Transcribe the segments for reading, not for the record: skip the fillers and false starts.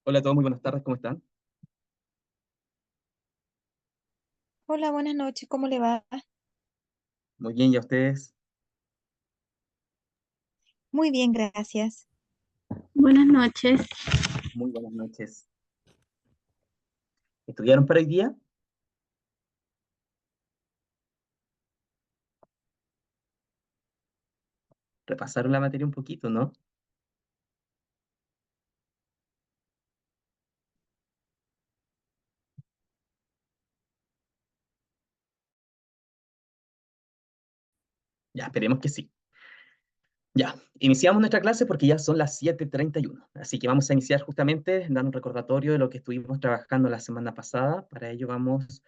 Hola a todos, muy buenas tardes, ¿cómo están? Hola, buenas noches, ¿cómo le va? Muy bien, ¿y a ustedes? Muy bien, gracias. Buenas noches. Muy buenas noches. ¿Estudiaron para hoy día? Repasaron la materia un poquito, ¿no? Ya, esperemos que sí. Ya, iniciamos nuestra clase porque ya son las 7:31. Así que vamos a iniciar justamente dando un recordatorio de lo que estuvimos trabajando la semana pasada. Para ello vamos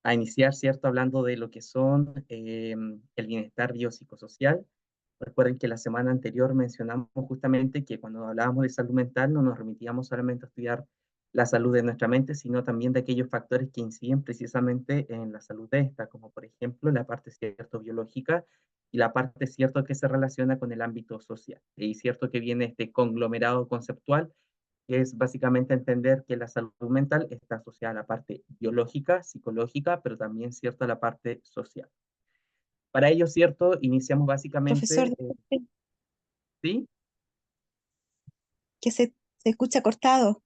a iniciar, ¿cierto? Hablando de lo que son el bienestar biopsicosocial. Recuerden que la semana anterior mencionamos justamente que cuando hablábamos de salud mental no nos remitíamos solamente a estudiar la salud de nuestra mente, sino también de aquellos factores que inciden precisamente en la salud de esta, como por ejemplo la parte, ¿cierto?, biológica y la parte, ¿cierto?, que se relaciona con el ámbito social. Y cierto que viene este conglomerado conceptual que es básicamente entender que la salud mental está asociada a la parte biológica, psicológica, pero también, ¿cierto?, a la parte social. Para ello, ¿cierto?, iniciamos Profesor, básicamente, disculpe, ¿sí? que se escucha cortado,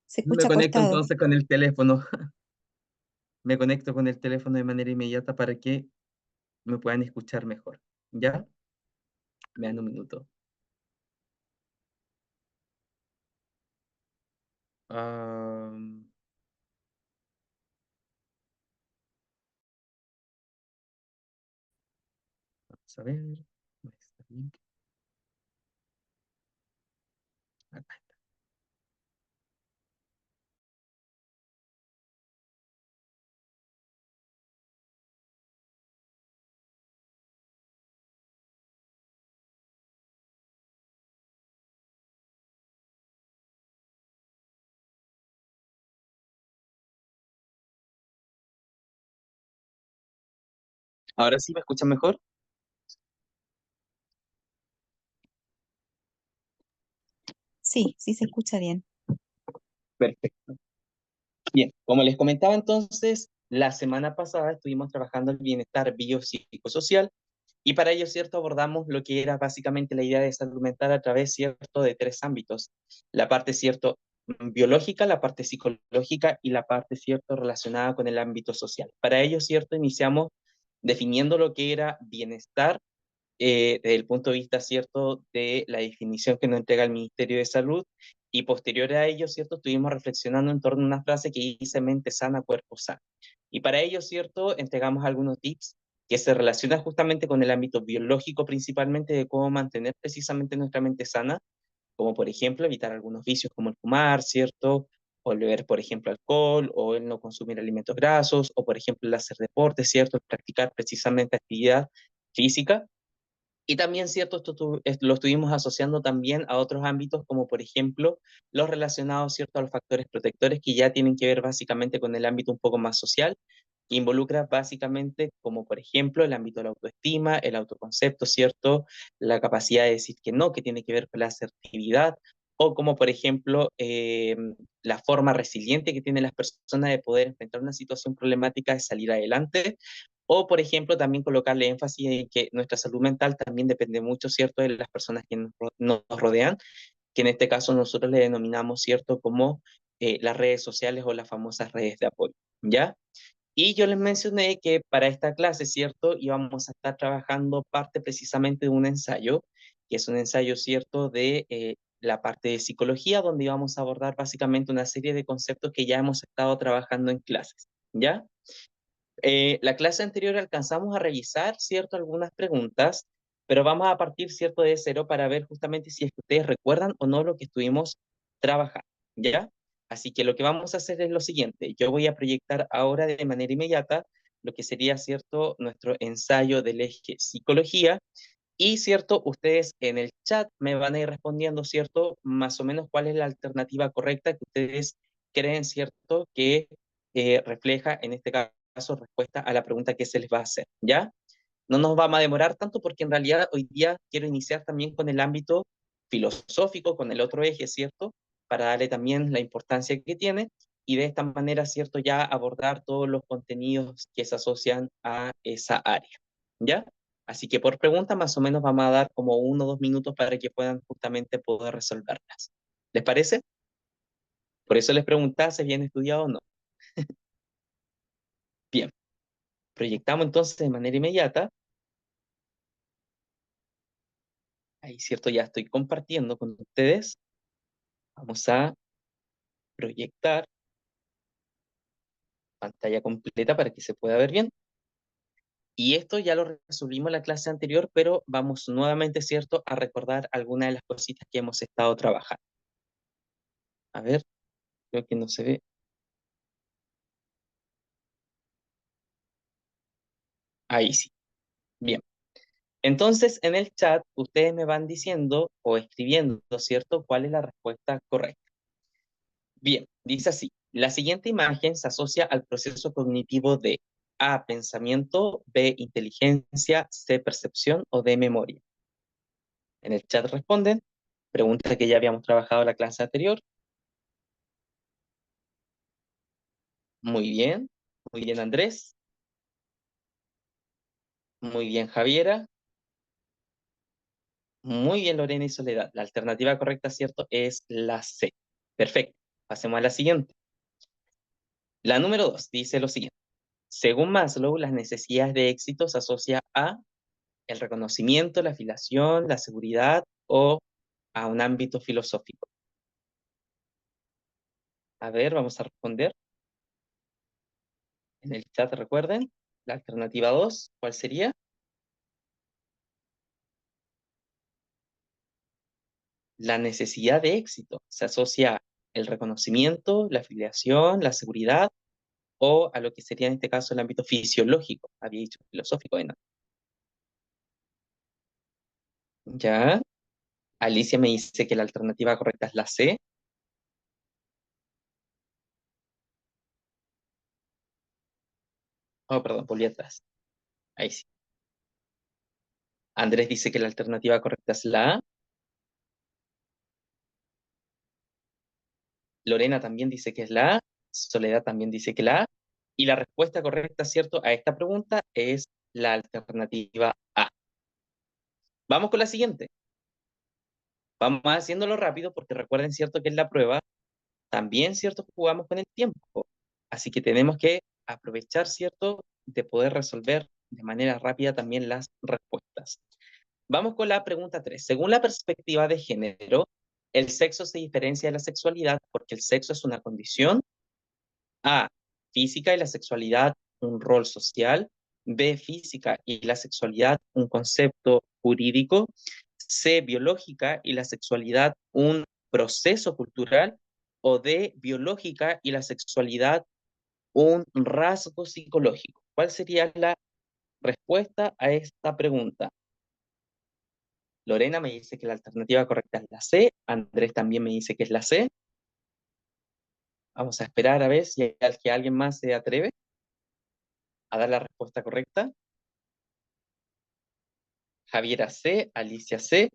se Me escucha conecto cortado. entonces con el teléfono. Me conecto con el teléfono de manera inmediata para que me puedan escuchar mejor. ¿Ya? Me dan un minuto. Am, vamos a ver. ¿Dónde está el link? Acá. ¿Ahora sí me escuchan mejor? Sí, sí se escucha bien. Perfecto. Bien, como les comentaba entonces, la semana pasada estuvimos trabajando el bienestar biopsicosocial y para ello, ¿cierto?, abordamos lo que era básicamente la idea de salud mental a través, ¿cierto?, de tres ámbitos. La parte, ¿cierto?, biológica, la parte psicológica y la parte, ¿cierto?, relacionada con el ámbito social. Para ello, ¿cierto?, iniciamos definiendo lo que era bienestar desde el punto de vista, ¿cierto?, de la definición que nos entrega el Ministerio de Salud, y posterior a ello, ¿cierto?, estuvimos reflexionando en torno a una frase que dice mente sana, cuerpo sano. Y para ello, ¿cierto?, entregamos algunos tips que se relacionan justamente con el ámbito biológico principalmente de cómo mantener precisamente nuestra mente sana, como por ejemplo evitar algunos vicios como el fumar, ¿cierto?, o el beber, por ejemplo, alcohol, o el no consumir alimentos grasos, o por ejemplo el hacer deporte, ¿cierto?, el practicar precisamente actividad física. Y también, ¿cierto? Lo estuvimos asociando también a otros ámbitos, como por ejemplo los relacionados, ¿cierto?, a los factores protectores que ya tienen que ver básicamente con el ámbito un poco más social, que involucra básicamente, como por ejemplo, el ámbito de la autoestima, el autoconcepto, ¿cierto? La capacidad de decir que no, que tiene que ver con la asertividad, o como por ejemplo, la forma resiliente que tienen las personas de poder enfrentar una situación problemática, de salir adelante, o, por ejemplo, también colocarle énfasis en que nuestra salud mental también depende mucho, ¿cierto?, de las personas que nos rodean, que en este caso nosotros le denominamos, ¿cierto?, como las redes sociales o las famosas redes de apoyo, ¿ya? Y yo les mencioné que para esta clase, ¿cierto?, íbamos a estar trabajando parte precisamente de un ensayo, que es un ensayo, ¿cierto?, de la parte de psicología, donde íbamos a abordar básicamente una serie de conceptos que ya hemos estado trabajando en clases, ¿ya? La clase anterior alcanzamos a revisar, ¿cierto?, algunas preguntas, pero vamos a partir, ¿cierto?, de cero para ver justamente si es que ustedes recuerdan o no lo que estuvimos trabajando, ¿ya? Así que lo que vamos a hacer es lo siguiente. Yo voy a proyectar ahora de manera inmediata lo que sería, ¿cierto?, nuestro ensayo del eje psicología y, ¿cierto?, ustedes en el chat me van a ir respondiendo, ¿cierto?, más o menos cuál es la alternativa correcta que ustedes creen, ¿cierto?, que refleja, en este caso, respuesta a la pregunta que se les va a hacer, ¿ya? No nos vamos a demorar tanto porque en realidad hoy día quiero iniciar también con el ámbito filosófico, con el otro eje, ¿cierto? Para darle también la importancia que tiene y de esta manera, ¿cierto?, ya abordar todos los contenidos que se asocian a esa área, ¿ya? Así que por pregunta más o menos vamos a dar como 1 o 2 minutos para que puedan justamente poder resolverlas. ¿Les parece? Por eso les preguntaba si habían estudiado o no. Bien, proyectamos entonces de manera inmediata. Ahí, ¿cierto? Ya estoy compartiendo con ustedes. Vamos a proyectar pantalla completa para que se pueda ver bien. Y esto ya lo resolvimos en la clase anterior, pero vamos nuevamente, ¿cierto?, a recordar algunas de las cositas que hemos estado trabajando. A ver, creo que no se ve. Ahí sí. Bien. Entonces, en el chat, ustedes me van diciendo o escribiendo, ¿cierto?, cuál es la respuesta correcta. Bien, dice así. La siguiente imagen se asocia al proceso cognitivo de A, pensamiento, B, inteligencia, C, percepción o D, memoria. En el chat responden. Pregunta que ya habíamos trabajado en la clase anterior. Muy bien Andrés, muy bien Javiera, muy bien Lorena y Soledad. La alternativa correcta, ¿cierto?, es la C. Perfecto. Pasemos a la siguiente. La número 2 dice lo siguiente. Según Maslow, las necesidades de éxito se asocia a el reconocimiento, la afiliación, la seguridad o a un ámbito filosófico. A ver, vamos a responder. En el chat recuerden, la alternativa 2, ¿cuál sería? La necesidad de éxito. Se asocia el reconocimiento, la afiliación, la seguridad o a lo que sería en este caso el ámbito fisiológico. Había dicho filosófico, ¿no? Ya. Alicia me dice que la alternativa correcta es la C. Oh, perdón, volví atrás. Ahí sí. Andrés dice que la alternativa correcta es la A. Lorena también dice que es la A. Soledad también dice que la A. Y la respuesta correcta, ¿cierto?, a esta pregunta es la alternativa A. Vamos con la siguiente. Vamos haciéndolo rápido porque recuerden, ¿cierto?, que en la prueba también, ¿cierto?, jugamos con el tiempo. Así que tenemos que aprovechar, ¿cierto?, de poder resolver de manera rápida también las respuestas. Vamos con la pregunta 3. Según la perspectiva de género, el sexo se diferencia de la sexualidad porque el sexo es una condición. A, física y la sexualidad, un rol social. B, física y la sexualidad, un concepto jurídico. C, biológica y la sexualidad, un proceso cultural. O D, biológica y la sexualidad, un rasgo psicológico. ¿Cuál sería la respuesta a esta pregunta? Lorena me dice que la alternativa correcta es la C. Andrés también me dice que es la C. Vamos a esperar a ver si que alguien más se atreve a dar la respuesta correcta. Javiera C, Alicia C.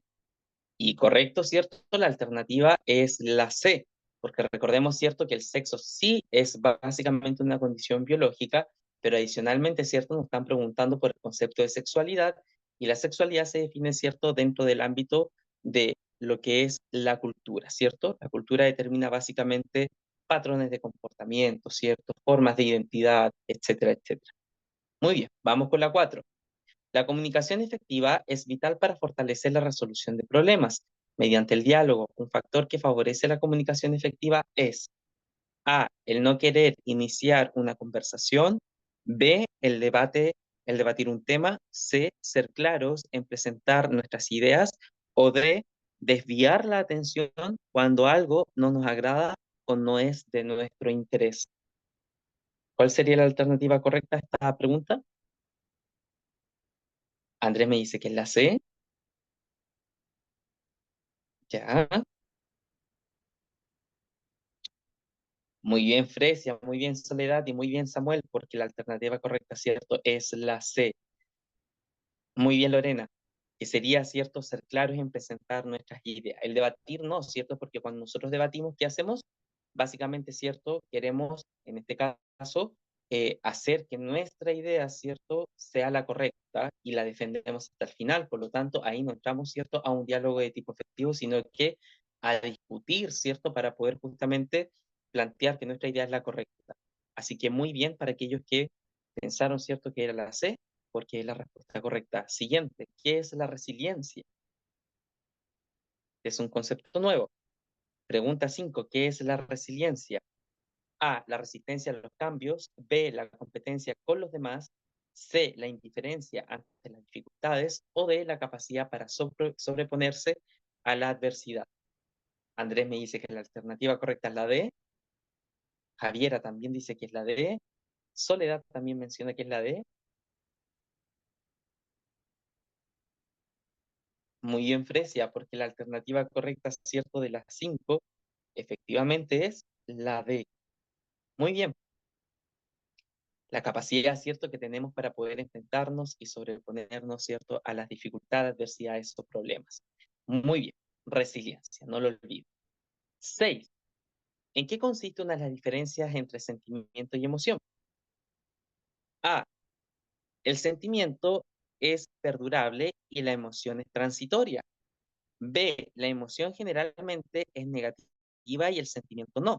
Y correcto, ¿cierto? La alternativa es la C, porque recordemos, ¿cierto?, que el sexo sí es básicamente una condición biológica, pero adicionalmente, ¿cierto?, nos están preguntando por el concepto de sexualidad, y la sexualidad se define, ¿cierto?, dentro del ámbito de lo que es la cultura, ¿cierto? La cultura determina básicamente patrones de comportamiento, ¿cierto? Formas de identidad, etcétera, etcétera. Muy bien, vamos con la 4. La comunicación efectiva es vital para fortalecer la resolución de problemas. Mediante el diálogo, un factor que favorece la comunicación efectiva es A, el no querer iniciar una conversación; B, el debatir un tema; C, ser claros en presentar nuestras ideas; o D, desviar la atención cuando algo no nos agrada o no es de nuestro interés. ¿Cuál sería la alternativa correcta a esta pregunta? Andrés me dice que es la C. Ya. Muy bien, Fresia, muy bien, Soledad, y muy bien, Samuel, porque la alternativa correcta, ¿cierto?, es la C. Muy bien, Lorena, que sería, ¿cierto?, ser claros en presentar nuestras ideas. El debatir no, ¿cierto? Porque cuando nosotros debatimos, ¿qué hacemos? Básicamente, ¿cierto?, queremos, en este caso, hacer que nuestra idea, ¿cierto?, sea la correcta y la defendemos hasta el final. Por lo tanto, ahí no entramos, ¿cierto?, a un diálogo de tipo efectivo, sino que a discutir, ¿cierto?, para poder justamente plantear que nuestra idea es la correcta. Así que muy bien para aquellos que pensaron, ¿cierto?, que era la C, porque es la respuesta correcta. Siguiente, ¿qué es la resiliencia? Es un concepto nuevo. Pregunta 5, ¿qué es la resiliencia? A, la resistencia a los cambios; B, la competencia con los demás; C, la indiferencia ante las dificultades; o D, la capacidad para sobreponerse a la adversidad. Andrés me dice que la alternativa correcta es la D. Javiera también dice que es la D. Soledad también menciona que es la D. Muy bien, Fresia, porque la alternativa correcta, ¿cierto?, de las 5, efectivamente es la D. Muy bien. La capacidad, ¿cierto?, que tenemos para poder enfrentarnos y sobreponernos, ¿cierto?, a las dificultades, adversidades o problemas. Muy bien. Resiliencia, no lo olvido. 6. ¿En qué consiste una de las diferencias entre sentimiento y emoción? A. El sentimiento es perdurable y la emoción es transitoria. B. La emoción generalmente es negativa y el sentimiento no.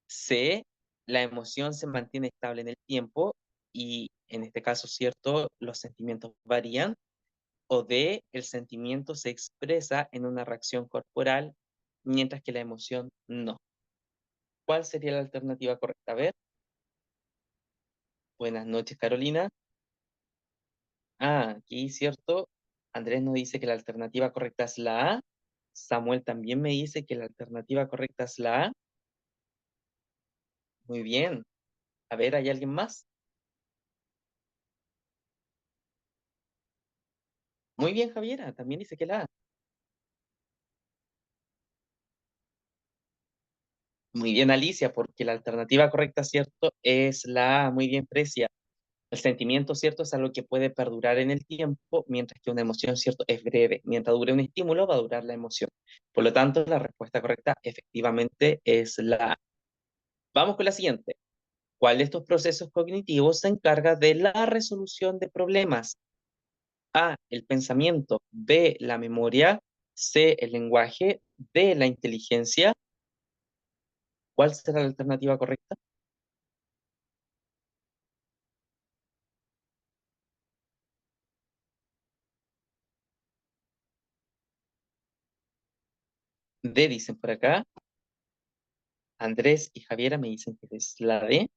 C. La emoción se mantiene estable en el tiempo y, en este caso, ¿cierto?, los sentimientos varían. O D. El sentimiento se expresa en una reacción corporal, mientras que la emoción no. ¿Cuál sería la alternativa correcta? A ver. Buenas noches, Carolina. Aquí, ¿cierto? Andrés nos dice que la alternativa correcta es la A. Samuel también me dice que la alternativa correcta es la A. Muy bien. A ver, ¿hay alguien más? Muy bien, Javiera, también dice que la A. Muy bien, Alicia, porque la alternativa correcta, ¿cierto?, es la A. Muy bien, Precia. El sentimiento, ¿cierto?, es algo que puede perdurar en el tiempo, mientras que una emoción, ¿cierto?, es breve. Mientras dure un estímulo, va a durar la emoción. Por lo tanto, la respuesta correcta efectivamente es la A. Vamos con la siguiente. ¿Cuál de estos procesos cognitivos se encarga de la resolución de problemas? A, el pensamiento; B, la memoria; C, el lenguaje; D, la inteligencia. ¿Cuál será la alternativa correcta? D, dicen por acá. Andrés y Javiera me dicen que es la D.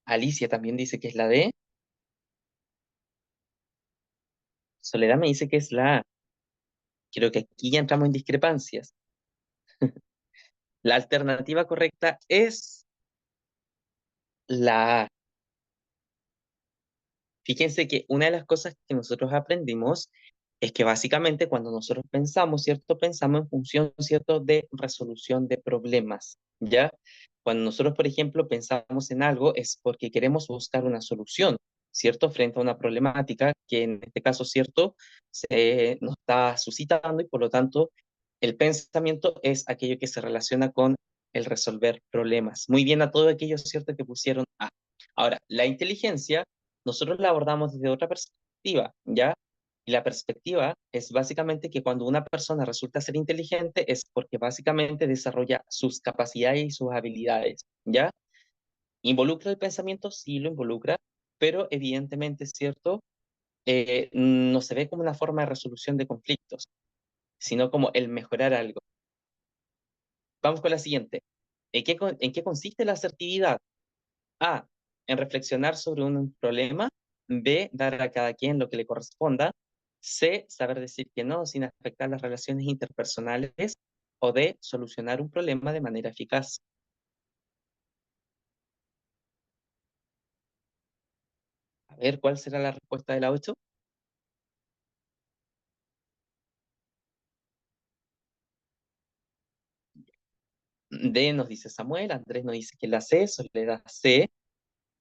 Alicia también dice que es la D. Soledad me dice que es la A. Creo que aquí ya entramos en discrepancias. La alternativa correcta es la A. Fíjense que una de las cosas que nosotros aprendimos es que básicamente cuando nosotros pensamos, ¿cierto? Pensamos en función, ¿cierto? De resolución de problemas, ¿ya? Cuando nosotros, por ejemplo, pensamos en algo es porque queremos buscar una solución, ¿cierto? Frente a una problemática que en este caso, ¿cierto? Nos está suscitando y por lo tanto el pensamiento es aquello que se relaciona con el resolver problemas. Muy bien a todo aquello, ¿cierto? Que pusieron A. Ahora, la inteligencia nosotros la abordamos desde otra perspectiva, ¿ya? Y la perspectiva es básicamente que cuando una persona resulta ser inteligente es porque básicamente desarrolla sus capacidades y sus habilidades, ¿ya? ¿Involucra el pensamiento? Sí, lo involucra, pero evidentemente es cierto, no se ve como una forma de resolución de conflictos, sino como el mejorar algo. Vamos con la siguiente. ¿En qué consiste la asertividad? A, en reflexionar sobre un problema. B, dar a cada quien lo que le corresponda. C, saber decir que no sin afectar las relaciones interpersonales. O D, solucionar un problema de manera eficaz. A ver, ¿cuál será la respuesta de la 8? D nos dice Samuel, Andrés nos dice que es la C, Soledad C,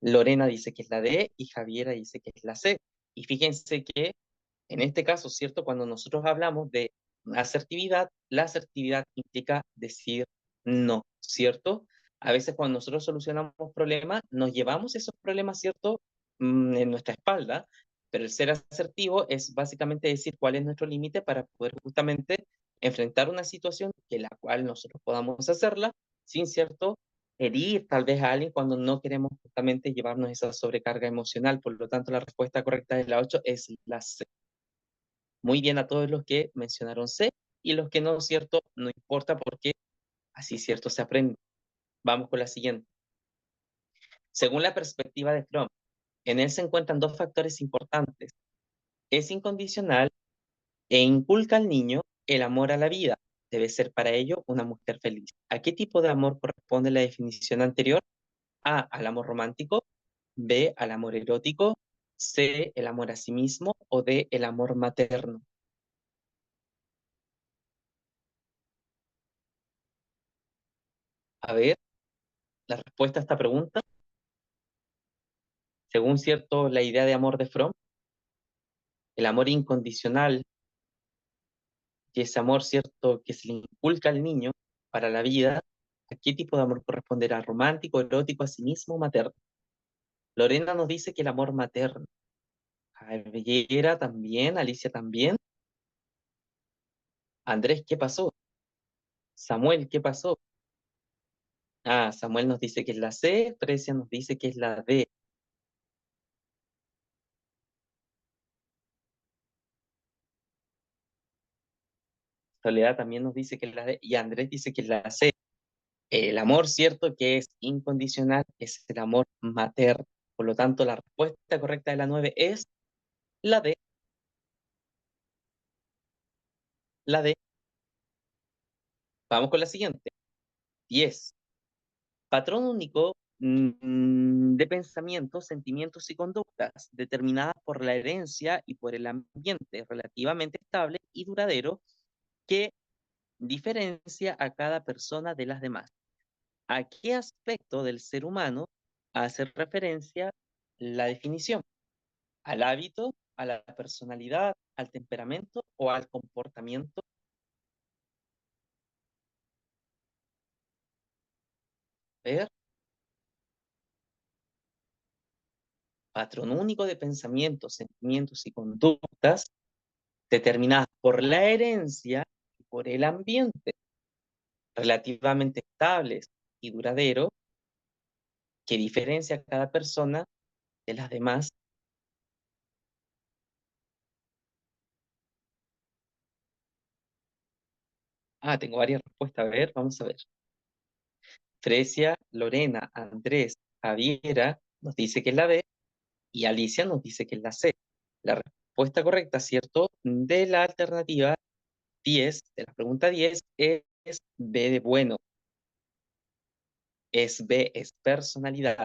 Lorena dice que es la D y Javiera dice que es la C. Y fíjense que en este caso, ¿cierto? Cuando nosotros hablamos de asertividad, la asertividad implica decir no, ¿cierto? A veces cuando nosotros solucionamos problemas, nos llevamos esos problemas, ¿cierto? En nuestra espalda, pero el ser asertivo es básicamente decir cuál es nuestro límite para poder justamente enfrentar una situación que la cual nosotros podamos hacerla sin, ¿cierto? Herir tal vez a alguien cuando no queremos justamente llevarnos esa sobrecarga emocional. Por lo tanto, la respuesta correcta de la 8 es la C. Muy bien a todos los que mencionaron C y los que no, ¿cierto? No importa porque así, ¿cierto? Se aprende. Vamos con la siguiente. Según la perspectiva de Fromm, en él se encuentran dos factores importantes. Es incondicional e inculca al niño el amor a la vida. Debe ser para ello una mujer feliz. ¿A qué tipo de amor corresponde la definición anterior? A, al amor romántico. B, al amor erótico. C, el amor a sí mismo. O D, el amor materno. A ver, la respuesta a esta pregunta. Según cierto, la idea de amor de Fromm, el amor incondicional, que ese amor cierto que se le inculca al niño para la vida, ¿a qué tipo de amor corresponderá? ¿Romántico, erótico, a sí mismo, materno? Lorena nos dice que el amor materno. Javiera también, Alicia también. Andrés, ¿qué pasó? Samuel, ¿qué pasó? Ah, Samuel nos dice que es la C, Frecia nos dice que es la D. Soledad también nos dice que es la D y Andrés dice que es la C. El amor, cierto, que es incondicional, es el amor materno. Por lo tanto, la respuesta correcta de la 9 es la D. La D. Vamos con la siguiente. 10. Patrón único de pensamientos, sentimientos y conductas determinadas por la herencia y por el ambiente relativamente estable y duradero que diferencia a cada persona de las demás. ¿A qué aspecto del ser humano hace referencia la definición? ¿Al hábito, a la personalidad, al temperamento o al comportamiento? A ver, patrón único de pensamientos, sentimientos y conductas determinadas por la herencia y por el ambiente, relativamente estables y duradero, que diferencia a cada persona de las demás. Ah, tengo varias respuestas. A ver, vamos a ver. Frecia, Lorena, Andrés, Javiera nos dice que es la B y Alicia nos dice que es la C. La respuesta correcta, ¿cierto? De la alternativa 10, de la pregunta 10, es B de bueno. Es B, es personalidad.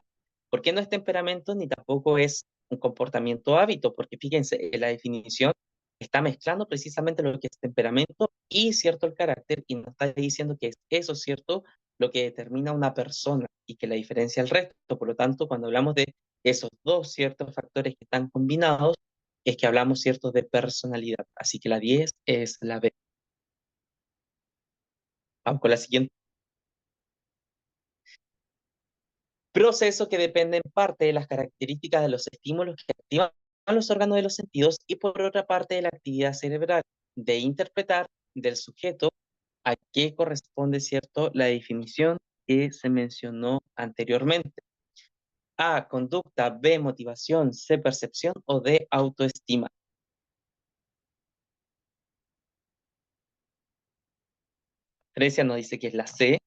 ¿Por qué no es temperamento ni tampoco es un comportamiento hábito, porque fíjense, en la definición está mezclando precisamente lo que es temperamento y cierto el carácter, y nos está diciendo que es eso cierto lo que determina una persona y que la diferencia del resto. Por lo tanto, cuando hablamos de esos dos ciertos factores que están combinados, es que hablamos ciertos de personalidad. Así que la 10 es la B. Vamos con la siguiente. Proceso que depende en parte de las características de los estímulos que activan los órganos de los sentidos y por otra parte de la actividad cerebral de interpretar del sujeto a qué corresponde, ¿cierto?, la definición que se mencionó anteriormente. A, conducta; B, motivación; C, percepción; o D, autoestima. Grecia nos dice que es la C.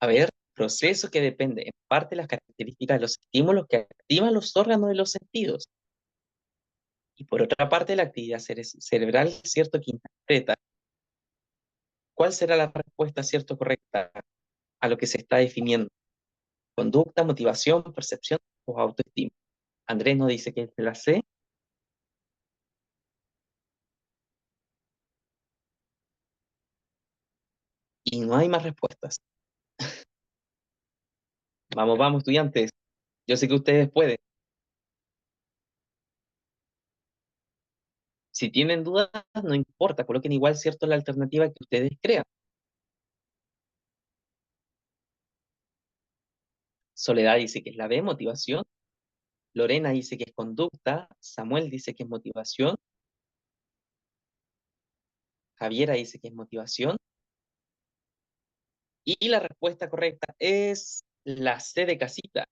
A ver, proceso que depende en parte de las características de los estímulos que activan los órganos de los sentidos. Y por otra parte, la actividad cerebral, ¿cierto?, que interpreta. ¿Cuál será la respuesta, cierto, correcta a lo que se está definiendo? Conducta, motivación, percepción o autoestima. Andrés nos dice que es la C. Y no hay más respuestas. Vamos, vamos, estudiantes. Yo sé que ustedes pueden. Si tienen dudas, no importa, coloquen igual, ¿cierto?, la alternativa que ustedes crean. Soledad dice que es la B, motivación. Lorena dice que es conducta. Samuel dice que es motivación. Javiera dice que es motivación. Y la respuesta correcta es la C de casita.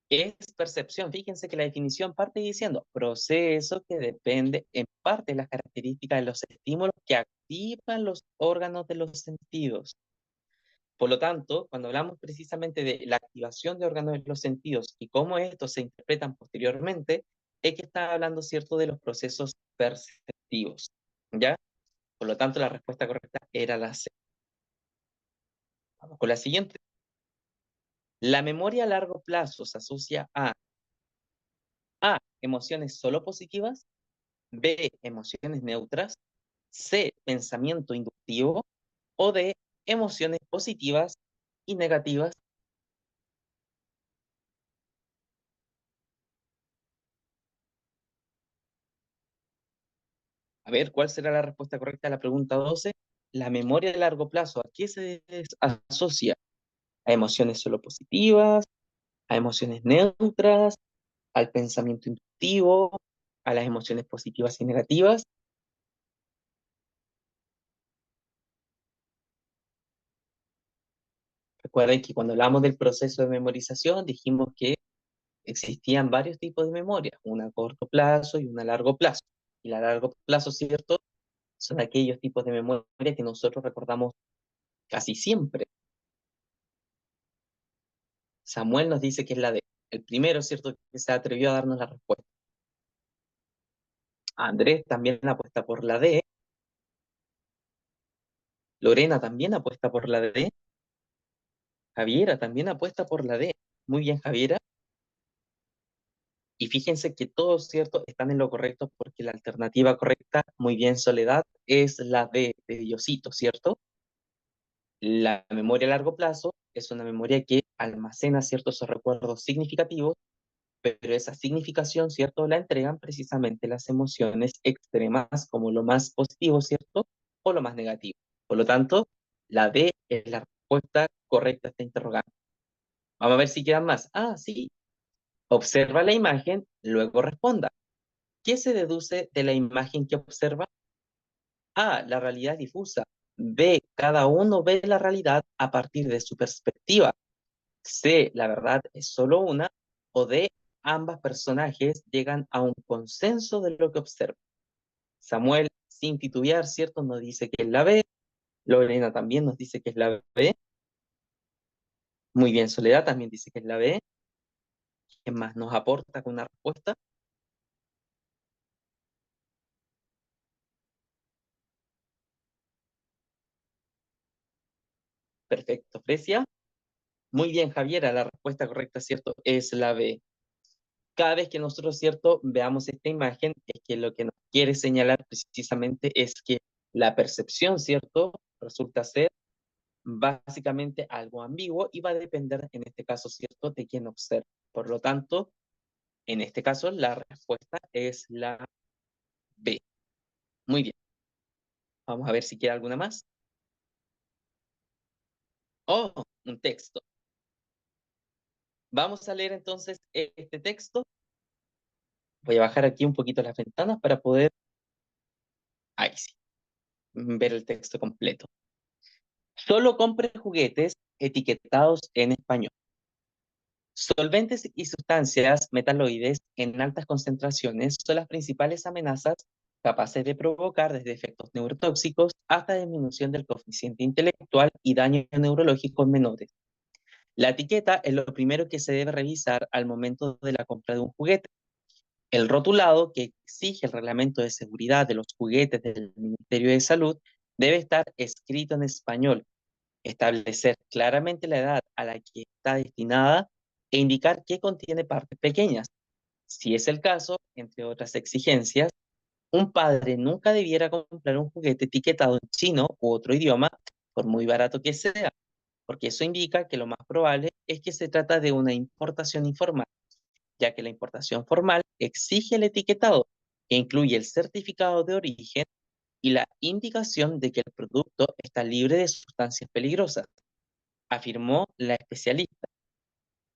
Es percepción. Fíjense que la definición parte diciendo proceso que depende en parte de las características de los estímulos que activan los órganos de los sentidos. Por lo tanto, cuando hablamos precisamente de la activación de órganos de los sentidos y cómo estos se interpretan posteriormente, es que está hablando, ¿cierto?, de los procesos perceptivos. ¿Ya? Por lo tanto, la respuesta correcta era la C. Vamos con la siguiente. La memoria a largo plazo se asocia A, emociones solo positivas; B, emociones neutras; C, pensamiento inductivo; o D, emociones positivas y negativas. A ver, ¿cuál será la respuesta correcta a la pregunta 12? La memoria a largo plazo, ¿a qué se asocia? ¿A emociones solo positivas? ¿A emociones neutras? ¿Al pensamiento inductivo? ¿A las emociones positivas y negativas? Recuerden que cuando hablamos del proceso de memorización dijimos que existían varios tipos de memoria, una a corto plazo y una a largo plazo. Y la a largo plazo, ¿cierto?, son aquellos tipos de memoria que nosotros recordamos casi siempre. Samuel nos dice que es la D. El primero, ¿cierto?, que se atrevió a darnos la respuesta. Andrés también apuesta por la D. Lorena también apuesta por la D. Javiera también apuesta por la D. Muy bien, Javiera. Y fíjense que todos, ¿cierto?, están en lo correcto porque la alternativa correcta, muy bien, Soledad, es la D de Diosito, ¿cierto? La memoria a largo plazo es una memoria que almacena ciertos recuerdos significativos, pero esa significación, ¿cierto?, la entregan precisamente las emociones extremas como lo más positivo, ¿cierto?, o lo más negativo. Por lo tanto, la D es la respuesta correcta a esta interrogante. Vamos a ver si quedan más. Ah, sí. Observa la imagen, luego responda. ¿Qué se deduce de la imagen que observa? A, la realidad difusa. B, cada uno ve la realidad a partir de su perspectiva. C, la verdad es solo una. O D, ambas personajes llegan a un consenso de lo que observan. Samuel, sin titubear, ¿cierto?, nos dice que es la B. Lorena también nos dice que es la B. Muy bien, Soledad también dice que es la B. ¿Quién más nos aporta con una respuesta? Perfecto, Frecia. Muy bien, Javiera, la respuesta correcta, ¿cierto? Es la B. Cada vez que nosotros, ¿cierto?, veamos esta imagen, es que lo que nos quiere señalar precisamente es que la percepción, ¿cierto?, resulta ser básicamente algo ambiguo y va a depender, en este caso, ¿cierto?, de quién observa. Por lo tanto, en este caso, la respuesta es la B. Muy bien. Vamos a ver si queda alguna más. Oh, un texto. Vamos a leer entonces este texto. Voy a bajar aquí un poquito las ventanas para poder, ahí sí, ver el texto completo. Solo compre juguetes etiquetados en español. Solventes y sustancias metaloides en altas concentraciones son las principales amenazas capaces de provocar desde efectos neurotóxicos hasta disminución del coeficiente intelectual y daño neurológico en menores. La etiqueta es lo primero que se debe revisar al momento de la compra de un juguete. El rotulado que exige el reglamento de seguridad de los juguetes del Ministerio de Salud debe estar escrito en español, establecer claramente la edad a la que está destinada e indicar que contiene partes pequeñas. Si es el caso, entre otras exigencias, un padre nunca debiera comprar un juguete etiquetado en chino u otro idioma, por muy barato que sea, porque eso indica que lo más probable es que se trata de una importación informal, ya que la importación formal exige el etiquetado, que incluye el certificado de origen y la indicación de que el producto está libre de sustancias peligrosas, afirmó la especialista.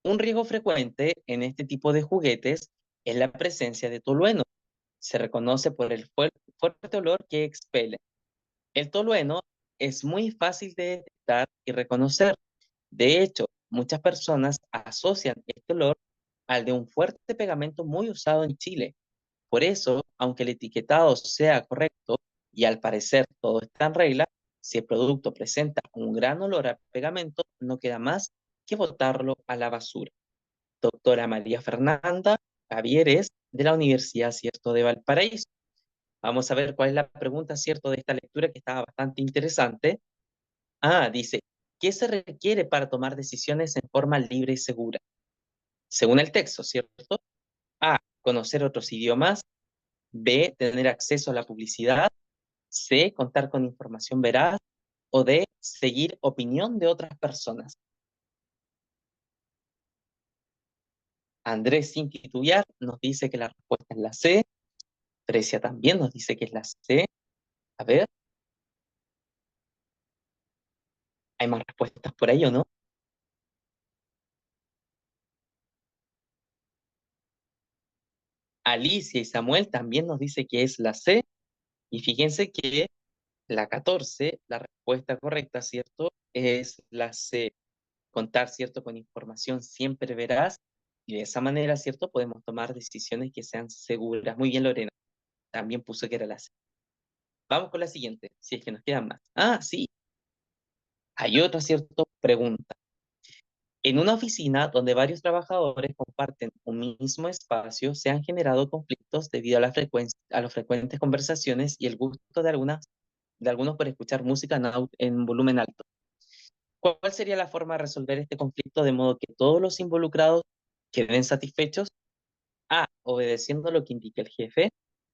Un riesgo frecuente en este tipo de juguetes es la presencia de tolueno. Se reconoce por el fuerte olor que expele. El tolueno es muy fácil de detectar y reconocer. De hecho, muchas personas asocian este olor al de un fuerte pegamento muy usado en Chile. Por eso, aunque el etiquetado sea correcto y al parecer todo está en regla, si el producto presenta un gran olor a pegamento, no queda más que botarlo a la basura. Doctora María Fernanda Javieres, de la Universidad, ¿cierto?, de Valparaíso. Vamos a ver cuál es la pregunta, ¿cierto?, de esta lectura que estaba bastante interesante. Dice, ¿qué se requiere para tomar decisiones en forma libre y segura? Según el texto, ¿cierto? A, conocer otros idiomas. B, tener acceso a la publicidad. C, contar con información veraz. O D, seguir opinión de otras personas. Andrés, sin titubear, nos dice que la respuesta es la C. Precia también nos dice que es la C. A ver, ¿hay más respuestas por ahí o no? Alicia y Samuel también nos dice que es la C. Y fíjense que la 14, la respuesta correcta, ¿cierto?, es la C. Contar, ¿cierto?, con información siempre veraz. Y de esa manera, ¿cierto?, podemos tomar decisiones que sean seguras. Muy bien, Lorena. También puso que era la C. Vamos con la siguiente, si es que nos quedan más. Sí. Hay otra, ¿cierto?, pregunta. En una oficina donde varios trabajadores comparten un mismo espacio, se han generado conflictos debido a a las frecuentes conversaciones y el gusto de algunos por escuchar música en volumen alto. ¿Cuál sería la forma de resolver este conflicto de modo que todos los involucrados queden satisfechos? A, obedeciendo lo que indique el jefe.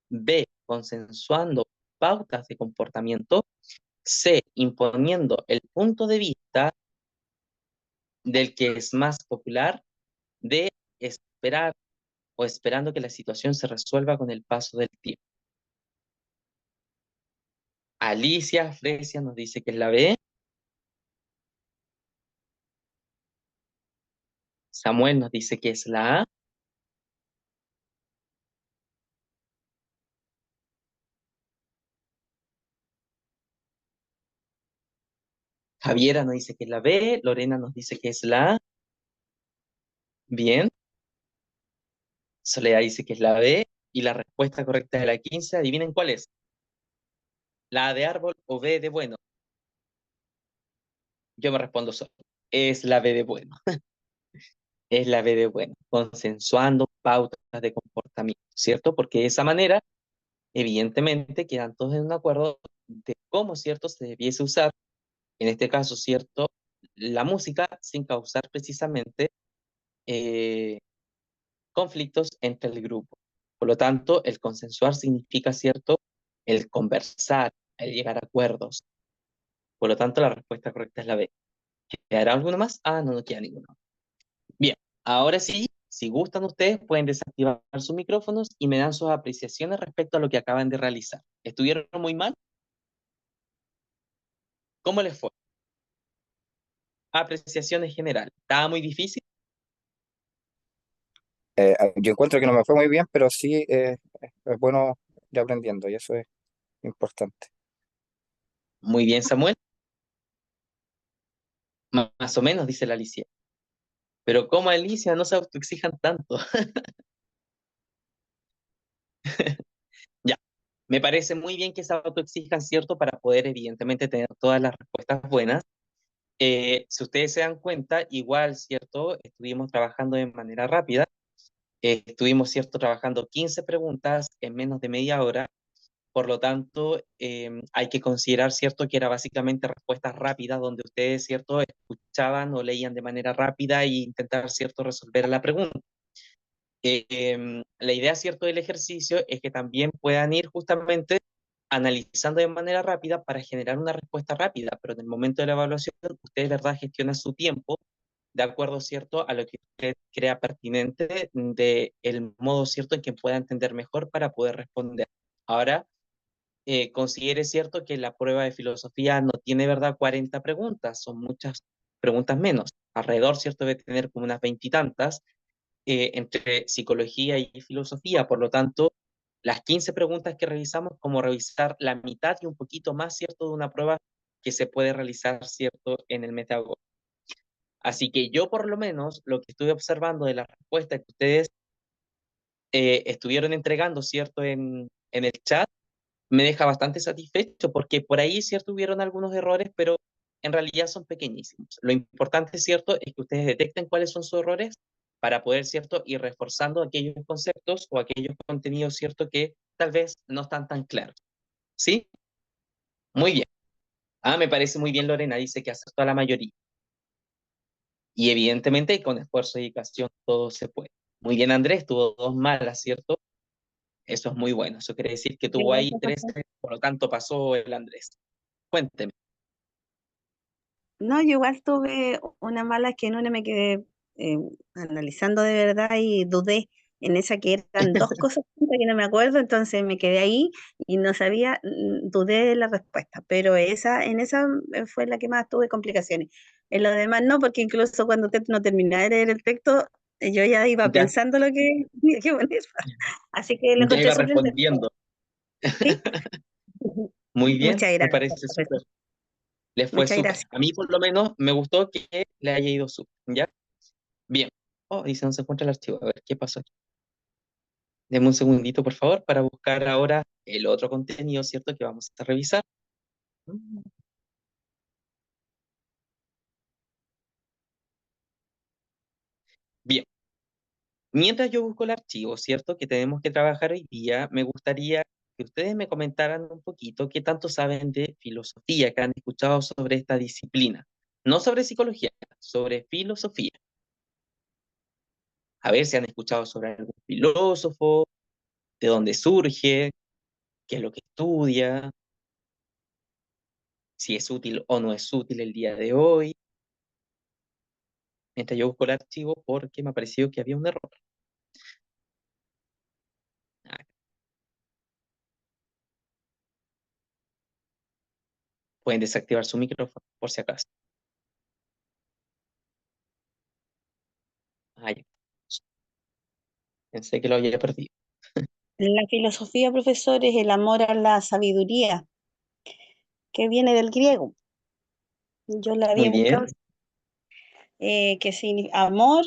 B, consensuando pautas de comportamiento. C, imponiendo el punto de vista del que es más popular. D, esperar o esperando que la situación se resuelva con el paso del tiempo. Alicia Fresia nos dice que es la B. Samuel nos dice que es la A. Javiera nos dice que es la B. Lorena nos dice que es la A. Bien. Soledad dice que es la B. Y la respuesta correcta de la 15, adivinen cuál es. La A de árbol o B de bueno. Yo me respondo solo. Es la B de bueno. Es la B de bueno. Consensuando pautas de comportamiento, ¿cierto? Porque de esa manera, evidentemente, quedan todos en un acuerdo de cómo, ¿cierto?, se debiese usar, en este caso, ¿cierto?, la música sin causar precisamente eh, conflictos entre el grupo. Por lo tanto, el consensuar significa, ¿cierto?, el conversar, el llegar a acuerdos. Por lo tanto, la respuesta correcta es la B. ¿Quedará alguno más? Ah, no, no queda ninguno. Bien, ahora sí, si gustan ustedes, pueden desactivar sus micrófonos y me dan sus apreciaciones respecto a lo que acaban de realizar. ¿Estuvieron muy mal? ¿Cómo les fue? Apreciaciones generales. ¿Estaba muy difícil? Yo encuentro que no me fue muy bien, pero sí es bueno ir aprendiendo y eso es importante. Muy bien, Samuel. Más o menos, dice la Alicia. Pero ¿cómo, Alicia? No se autoexijan tanto. Ya, me parece muy bien que se autoexijan, ¿cierto? Para poder, evidentemente, tener todas las respuestas buenas. Si ustedes se dan cuenta, igual, ¿cierto? Estuvimos trabajando de manera rápida. Estuvimos, ¿cierto? Trabajando 15 preguntas en menos de media hora. Por lo tanto, hay que considerar, ¿cierto?, que era básicamente respuestas rápidas, donde ustedes, ¿cierto?, escuchaban o leían de manera rápida e intentar, ¿cierto?, resolver la pregunta. La idea, ¿cierto?, del ejercicio es que también puedan ir justamente analizando de manera rápida para generar una respuesta rápida, pero en el momento de la evaluación, ustedes, ¿verdad?, gestionan su tiempo de acuerdo, ¿cierto?, a lo que usted crea pertinente de el modo, ¿cierto?, en que pueda entender mejor para poder responder. Ahora, considere, ¿cierto?, que la prueba de filosofía no tiene, ¿verdad?, 40 preguntas, son muchas preguntas menos. Alrededor, ¿cierto?, debe tener como unas veintitantas entre psicología y filosofía. Por lo tanto, las 15 preguntas que revisamos, como revisar la mitad y un poquito más, ¿cierto?, de una prueba que se puede realizar, ¿cierto?, en el Metago. Así que yo, por lo menos, lo que estuve observando de las respuestas que ustedes estuvieron entregando, ¿cierto?, en el chat, me deja bastante satisfecho porque por ahí, cierto, hubieron algunos errores, pero en realidad son pequeñísimos. Lo importante, cierto, es que ustedes detecten cuáles son sus errores para poder, cierto, ir reforzando aquellos conceptos o aquellos contenidos, cierto, que tal vez no están tan claros. ¿Sí? Muy bien. Ah, me parece muy bien, Lorena, dice que acertó a la mayoría. Y evidentemente con esfuerzo y dedicación todo se puede. Muy bien, Andrés, tuvo dos malas, ¿cierto? Eso es muy bueno. Eso quiere decir que tuvo ahí Gracias, tres, profesor. por lo tanto pasó el Andrés. Cuénteme. No, yo igual tuve una mala que en una me quedé eh, analizando de verdad y dudé en esa que eran dos cosas juntas que no me acuerdo, entonces me quedé ahí y no sabía, dudé de la respuesta, pero en esa fue la que más tuve complicaciones. En lo demás no, porque incluso cuando usted no terminaba de leer el texto, yo ya iba Ya, pensando lo que tenía que poner, así que lo ya encontré iba súper entretenido. respondiendo. ¿Sí? Muy bien, Muchas me gracias, parece profesor. súper. Le fue Muchas súper. gracias. A mí, por lo menos, me gustó que le haya ido súper. ¿Ya? Bien. Oh, dice, no se encuentra el archivo. A ver, ¿qué pasó aquí? Deme un segundito, por favor, para buscar ahora el otro contenido, ¿cierto? Que vamos a revisar. Bien. Mientras yo busco el archivo, ¿cierto? Que tenemos que trabajar hoy día, me gustaría que ustedes me comentaran un poquito qué tanto saben de filosofía, que han escuchado sobre esta disciplina. No sobre psicología, sobre filosofía. A ver si han escuchado sobre algún filósofo, de dónde surge, qué es lo que estudia, si es útil o no es útil el día de hoy. Mientras yo busco el archivo porque me ha parecido que había un error. Ah, pueden desactivar su micrófono por si acaso. Ah, ya. Pensé que lo había perdido. La filosofía, profesor, es el amor a la sabiduría, que viene del griego. Yo la Muy había buscado, bien, que significa amor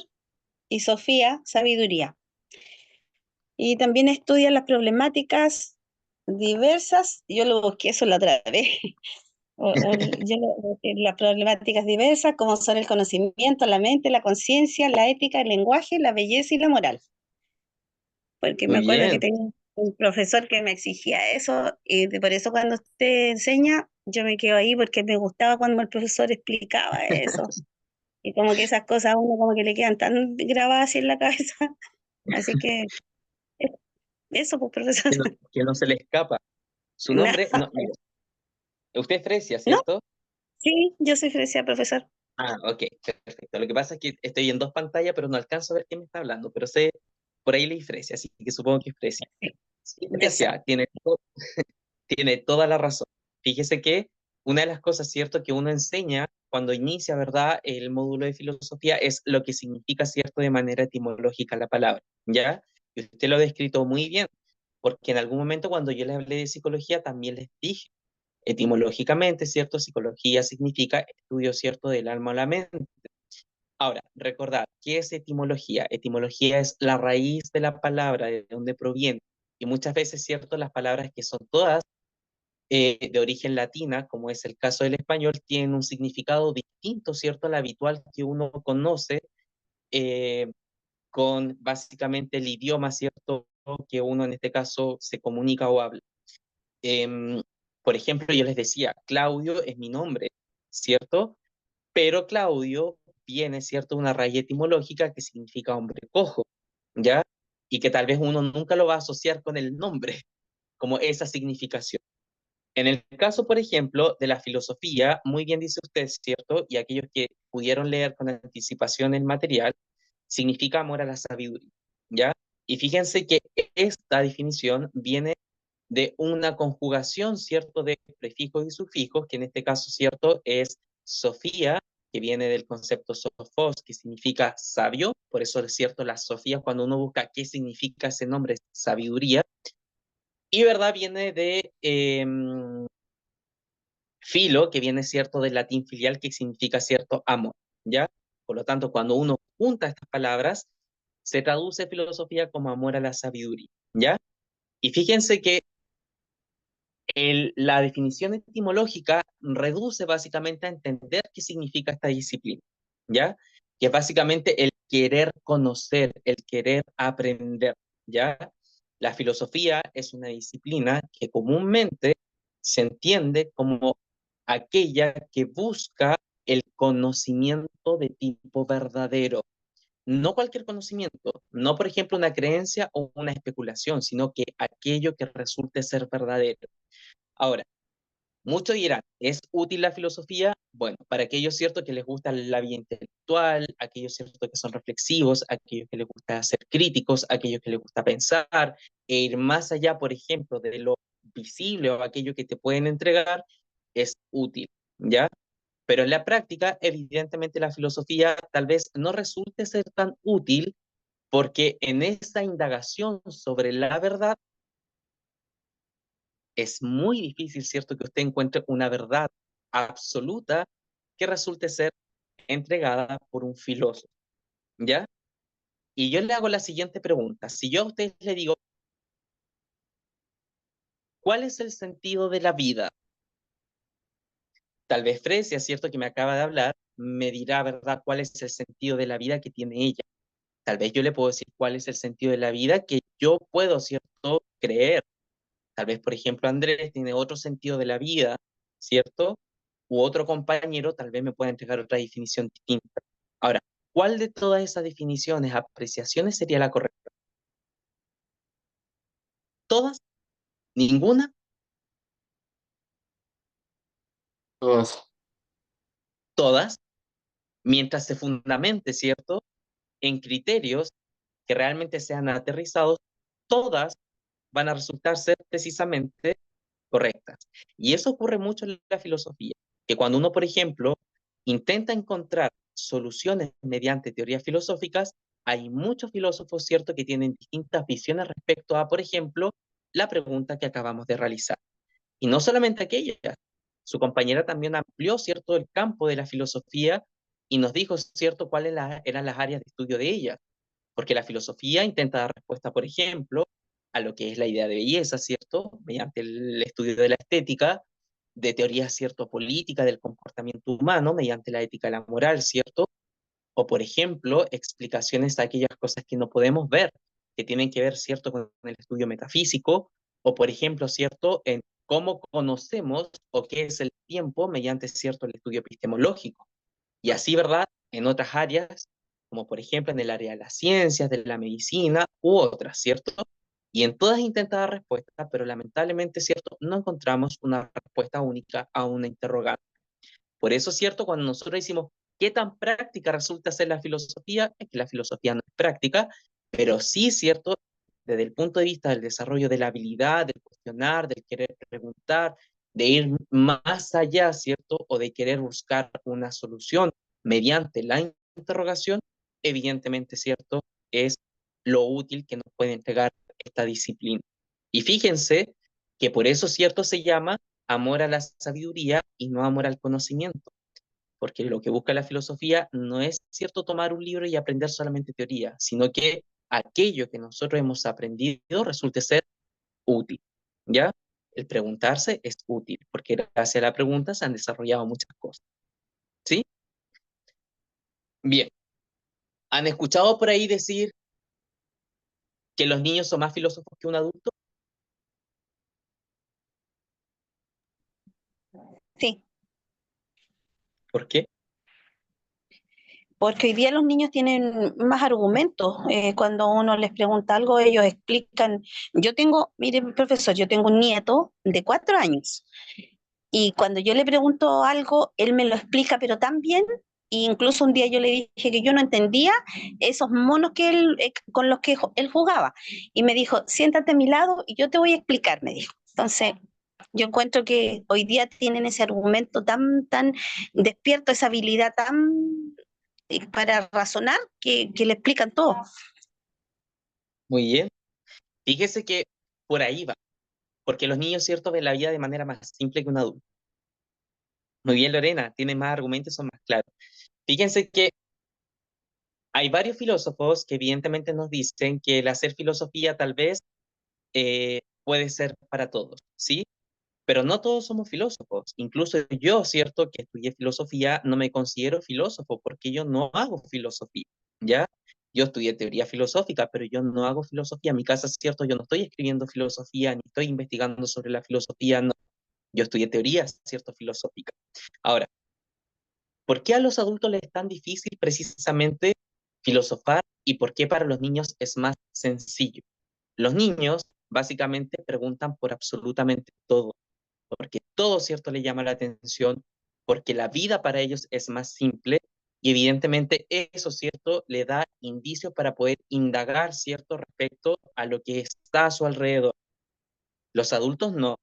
y sofía, sabiduría. Y también estudia las problemáticas diversas, yo lo busqué eso la otra vez, las problemáticas diversas, como son el conocimiento, la mente, la conciencia, la ética, el lenguaje, la belleza y la moral. Porque me muy acuerdo que bien. tenía un profesor que me exigía eso, y por eso cuando usted enseña, yo me quedo ahí porque me gustaba cuando el profesor explicaba eso. Y como que esas cosas a uno como que le quedan tan grabadas así en la cabeza. Así que eh, eso, pues, profesor. Que no se le escapa. Su nombre, Nada. no, mire, usted es Fresia, ¿No? ¿cierto? Sí, yo soy Fresia, profesor. Ah, ok, perfecto. Lo que pasa es que estoy en dos pantallas, pero no alcanzo a ver quién me está hablando, pero sé, por ahí leí Fresia, así que supongo que es Fresia. Sí, Sí, yo sé. Fresia, tiene toda la razón. Fíjese que una de las cosas, ¿cierto?, que uno enseña cuando inicia, ¿verdad?, el módulo de filosofía es lo que significa, ¿cierto?, de manera etimológica la palabra, ¿ya? Y usted lo ha descrito muy bien, porque en algún momento cuando yo les hablé de psicología también les dije, etimológicamente, ¿cierto? Psicología significa estudio, ¿cierto?, del alma o la mente. Ahora, recordad, ¿qué es etimología? Etimología es la raíz de la palabra, de dónde proviene. Y muchas veces, ¿cierto?, las palabras que son todas de origen latina, como es el caso del español, tienen un significado distinto, ¿cierto?, al habitual que uno conoce eh, con básicamente el idioma, ¿cierto?, que uno en este caso se comunica o habla. Em, por ejemplo, yo les decía, Claudio es mi nombre, ¿cierto? Pero Claudio viene, ¿cierto?, de una raíz etimológica que significa hombre cojo, ¿ya? Y que tal vez uno nunca lo va a asociar con el nombre, como esa significación. En el caso, por ejemplo, de la filosofía, muy bien dice usted, ¿cierto? Y aquellos que pudieron leer con anticipación el material, significa amor a la sabiduría, ¿ya? Y fíjense que esta definición viene de una conjugación, ¿cierto?, de prefijos y sufijos, que en este caso, ¿cierto?, es Sofía, que viene del concepto sofos, que significa sabio, por eso es cierto, la Sofía, cuando uno busca qué significa ese nombre, sabiduría, y verdad viene de filo, que viene, cierto, del latín filial, que significa, cierto, amor, ¿ya? Por lo tanto, cuando uno junta estas palabras, se traduce filosofía como amor a la sabiduría, ¿ya? Y fíjense que la definición etimológica reduce básicamente a entender qué significa esta disciplina, ¿ya? Que es básicamente el querer conocer, el querer aprender, ¿ya? La filosofía es una disciplina que comúnmente se entiende como aquella que busca el conocimiento de tipo verdadero. No cualquier conocimiento, no por ejemplo una creencia o una especulación, sino que aquello que resulte ser verdadero. Ahora, muchos dirán, ¿es útil la filosofía? Bueno, para aquellos cierto que les gusta la vida intelectual, aquellos cierto que son reflexivos, aquellos que les gusta ser críticos, aquellos que les gusta pensar e ir más allá, por ejemplo, de lo visible o aquello que te pueden entregar, es útil, ¿ya? Pero en la práctica, evidentemente la filosofía tal vez no resulte ser tan útil porque en esa indagación sobre la verdad es muy difícil, ¿cierto?, que usted encuentre una verdad absoluta que resulte ser entregada por un filósofo, ¿ya? Y yo le hago la siguiente pregunta. Si yo a usted le digo, ¿cuál es el sentido de la vida? Tal vez Fresia, ¿cierto?, que me acaba de hablar, me dirá, ¿verdad?, cuál es el sentido de la vida que tiene ella. Tal vez yo le puedo decir cuál es el sentido de la vida que yo puedo, ¿cierto?, creer. Tal vez, por ejemplo, Andrés tiene otro sentido de la vida, ¿cierto? U otro compañero tal vez me pueda entregar otra definición distinta. Ahora, ¿cuál de todas esas definiciones, apreciaciones sería la correcta? ¿Todas? ¿Ninguna? Todas. Todas, mientras se fundamente, ¿cierto?, en criterios que realmente sean aterrizados, todas van a resultar ser precisamente correctas. Y eso ocurre mucho en la filosofía, que cuando uno, por ejemplo, intenta encontrar soluciones mediante teorías filosóficas, hay muchos filósofos, ¿cierto?, que tienen distintas visiones respecto a, por ejemplo, la pregunta que acabamos de realizar. Y no solamente aquella, su compañera también amplió, ¿cierto?, el campo de la filosofía y nos dijo, ¿cierto?, cuáles eran las áreas de estudio de ella. Porque la filosofía intenta dar respuesta, por ejemplo, a lo que es la idea de belleza, ¿cierto? Mediante el estudio de la estética, de teoría, ¿cierto?, política del comportamiento humano, mediante la ética y la moral, ¿cierto? O, por ejemplo, explicaciones a aquellas cosas que no podemos ver, que tienen que ver, ¿cierto?, con el estudio metafísico, o, por ejemplo, ¿cierto?, en cómo conocemos o qué es el tiempo mediante, cierto, el estudio epistemológico. Y así, ¿verdad? En otras áreas, como por ejemplo en el área de las ciencias, de la medicina u otras, ¿cierto? Y en todas intenta dar respuesta, pero lamentablemente, ¿cierto? No encontramos una respuesta única a una interrogante. Por eso, ¿cierto? Cuando nosotros decimos qué tan práctica resulta ser la filosofía, es que la filosofía no es práctica, pero sí, ¿cierto? Desde el punto de vista del desarrollo de la habilidad, del cuestionar, del querer preguntar, de ir más allá, ¿cierto? O de querer buscar una solución mediante la interrogación, evidentemente, ¿cierto? Es lo útil que nos puede entregar esta disciplina. Y fíjense que por eso, ¿cierto? Se llama amor a la sabiduría y no amor al conocimiento, porque lo que busca la filosofía no es, cierto, tomar un libro y aprender solamente teoría, sino que aquello que nosotros hemos aprendido resulte ser útil, ¿ya? El preguntarse es útil, porque gracias a la pregunta se han desarrollado muchas cosas, ¿sí? Bien, ¿han escuchado por ahí decir que los niños son más filósofos que un adulto? Sí, ¿Por qué? porque hoy día los niños tienen más argumentos. Cuando uno les pregunta algo, ellos explican. Yo tengo, mire, profesor, yo tengo un nieto de 4 años y cuando yo le pregunto algo, él me lo explica, pero tan bien. E incluso un día yo le dije que yo no entendía esos monos que él, con los que él jugaba. Y me dijo, siéntate a mi lado y yo te voy a explicar, me dijo. Entonces, yo encuentro que hoy día tienen ese argumento tan despierto, esa habilidad tan para razonar que le explican todo. Muy bien. Fíjese que por ahí va, porque los niños, cierto, ven la vida de manera más simple que un adulto. Muy bien, Lorena, tiene más argumentos, son más claros. Fíjense que hay varios filósofos que evidentemente nos dicen que el hacer filosofía tal vez puede ser para todos, ¿sí? Pero no todos somos filósofos. Incluso yo, cierto, que estudié filosofía, no me considero filósofo porque yo no hago filosofía, ¿ya? Yo estudié teoría filosófica, pero yo no hago filosofía. En mi casa, es cierto, yo no estoy escribiendo filosofía, ni estoy investigando sobre la filosofía, no. Yo estudié teoría, cierto, filosófica. Ahora, ¿por qué a los adultos les es tan difícil precisamente filosofar y por qué para los niños es más sencillo? Los niños básicamente preguntan por absolutamente todo, porque todo, ¿cierto?, le llama la atención, porque la vida para ellos es más simple y evidentemente eso, ¿cierto?, le da indicios para poder indagar, ¿cierto?, respecto a lo que está a su alrededor. Los adultos no.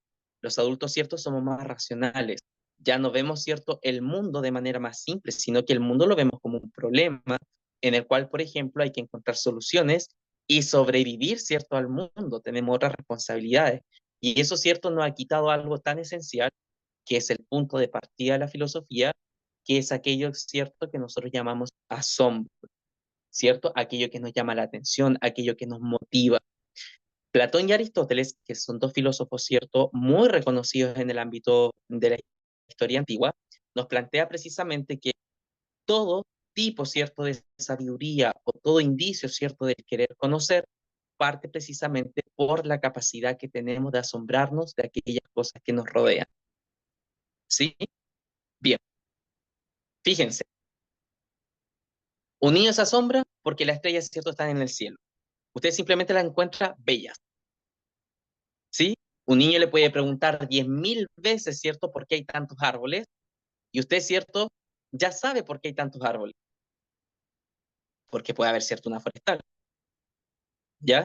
Los adultos, ¿cierto?, somos más racionales. Ya no vemos, ¿cierto?, el mundo de manera más simple, sino que el mundo lo vemos como un problema en el cual, por ejemplo, hay que encontrar soluciones y sobrevivir, ¿cierto?, al mundo. Tenemos otras responsabilidades. Y eso, ¿cierto?, nos ha quitado algo tan esencial que es el punto de partida de la filosofía, que es aquello, ¿cierto?, que nosotros llamamos asombro, ¿cierto? Aquello que nos llama la atención, aquello que nos motiva. Platón y Aristóteles, que son dos filósofos, ¿cierto?, muy reconocidos en el ámbito de la historia antigua, nos plantea precisamente que todo tipo, ¿cierto?, de sabiduría o todo indicio, ¿cierto?, del querer conocer, parte precisamente por la capacidad que tenemos de asombrarnos de aquellas cosas que nos rodean. ¿Sí? Bien, fíjense, un niño se asombra porque las estrellas, ¿cierto?, están en el cielo. Usted simplemente las encuentra bellas. ¿Sí? Un niño le puede preguntar 10.000 veces, ¿cierto?, por qué hay tantos árboles, y usted, ¿cierto?, ya sabe por qué hay tantos árboles, porque puede haber, ¿cierto?, una forestal, ¿ya?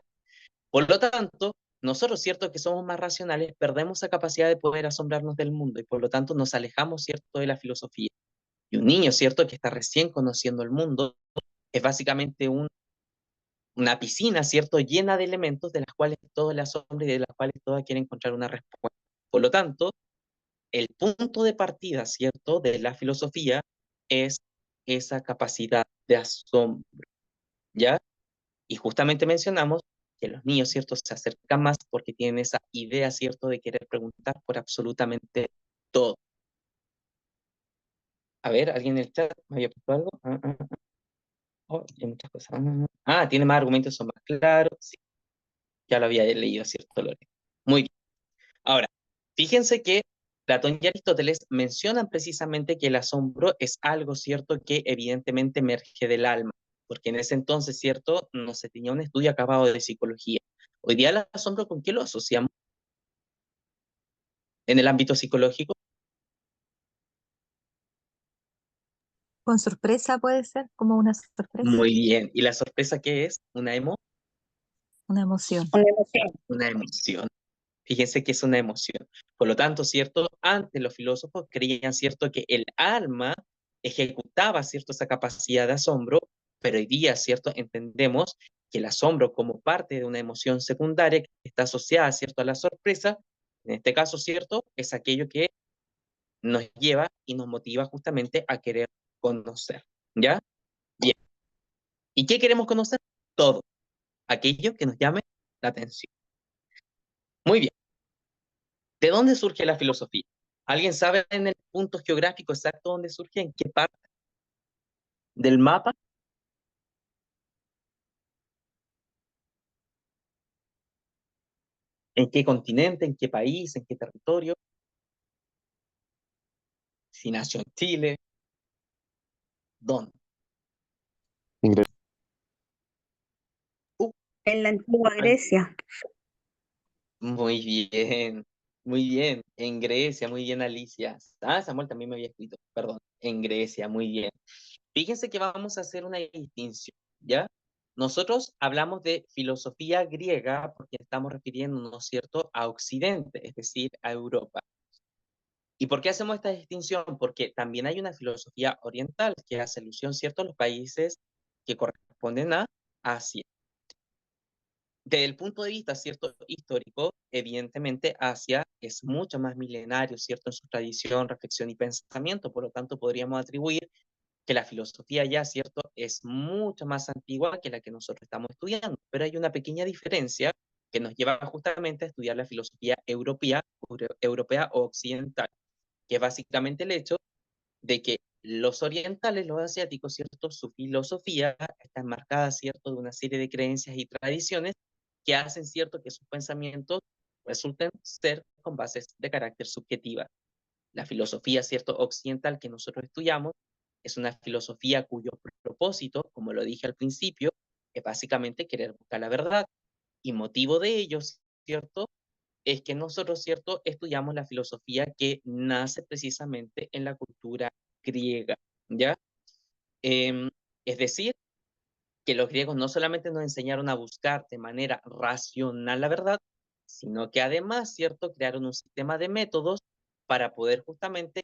Por lo tanto, nosotros, ¿cierto?, que somos más racionales, perdemos esa capacidad de poder asombrarnos del mundo, y por lo tanto nos alejamos, ¿cierto?, de la filosofía. Y un niño, ¿cierto?, que está recién conociendo el mundo, es básicamente una piscina, ¿cierto?, llena de elementos de las cuales todos le asombra y de las cuales todos quieren encontrar una respuesta. Por lo tanto, el punto de partida, ¿cierto?, de la filosofía es esa capacidad de asombro, ¿ya? Y justamente mencionamos que los niños, ¿cierto?, se acercan más porque tienen esa idea, ¿cierto?, de querer preguntar por absolutamente todo. A ver, ¿alguien en el chat me había puesto algo? Oh, hay muchas cosas. Tiene más argumentos, son más claros. Sí, ya lo había leído, ¿cierto, Lore? Muy bien. Ahora, fíjense que Platón y Aristóteles mencionan precisamente que el asombro es algo, ¿cierto?, que evidentemente emerge del alma, porque en ese entonces, ¿cierto?, no se tenía un estudio acabado de psicología. Hoy día el asombro, ¿con qué lo asociamos en el ámbito psicológico? Con sorpresa puede ser, como una sorpresa, Muy bien. ¿Y la sorpresa qué es? una emoción. Una emoción. Una emoción. Fíjense que es una emoción. Por lo tanto, ¿cierto? Antes los filósofos creían, ¿cierto?, que el alma ejecutaba, ¿cierto?, esa capacidad de asombro, pero hoy día, ¿cierto?, entendemos que el asombro como parte de una emoción secundaria que está asociada, ¿cierto?, a la sorpresa, en este caso, ¿cierto?, es aquello que nos lleva y nos motiva justamente a querer conocer, ¿ya? Bien. ¿Y qué queremos conocer? Todo, aquello que nos llame la atención. Muy bien. ¿De dónde surge la filosofía? ¿Alguien sabe en el punto geográfico exacto dónde surge? ¿En qué parte del mapa? ¿En qué continente? ¿En qué país? ¿En qué territorio? Si nació en Chile, ¿dónde? Uh, En la antigua Grecia. muy bien, muy bien. En Grecia, muy bien, Alicia. Ah, Samuel también me había escrito, perdón. En Grecia, muy bien. Fíjense que vamos a hacer una distinción, ¿ya? Nosotros hablamos de filosofía griega porque estamos refiriéndonos, ¿cierto?, a Occidente, es decir, a Europa. ¿Y por qué hacemos esta distinción? Porque también hay una filosofía oriental que hace alusión, ¿cierto?, a los países que corresponden a Asia. Desde el punto de vista, ¿cierto?, histórico, evidentemente Asia es mucho más milenario, ¿cierto?, en su tradición, reflexión y pensamiento, por lo tanto podríamos atribuir que la filosofía ya, ¿cierto?, es mucho más antigua que la que nosotros estamos estudiando, pero hay una pequeña diferencia que nos lleva justamente a estudiar la filosofía europea o occidental, que es básicamente el hecho de que los orientales, los asiáticos, ¿cierto?, su filosofía está enmarcada, ¿cierto?, de una serie de creencias y tradiciones que hacen, ¿cierto?, que sus pensamientos resulten ser con bases de carácter subjetiva. La filosofía, ¿cierto?, occidental que nosotros estudiamos es una filosofía cuyo propósito, como lo dije al principio, es básicamente querer buscar la verdad. Y motivo de ello, ¿cierto?, es que nosotros, ¿cierto?, estudiamos la filosofía que nace precisamente en la cultura griega, ¿ya? Em, es decir, que los griegos no solamente nos enseñaron a buscar de manera racional la verdad, sino que además, ¿cierto?, crearon un sistema de métodos para poder justamente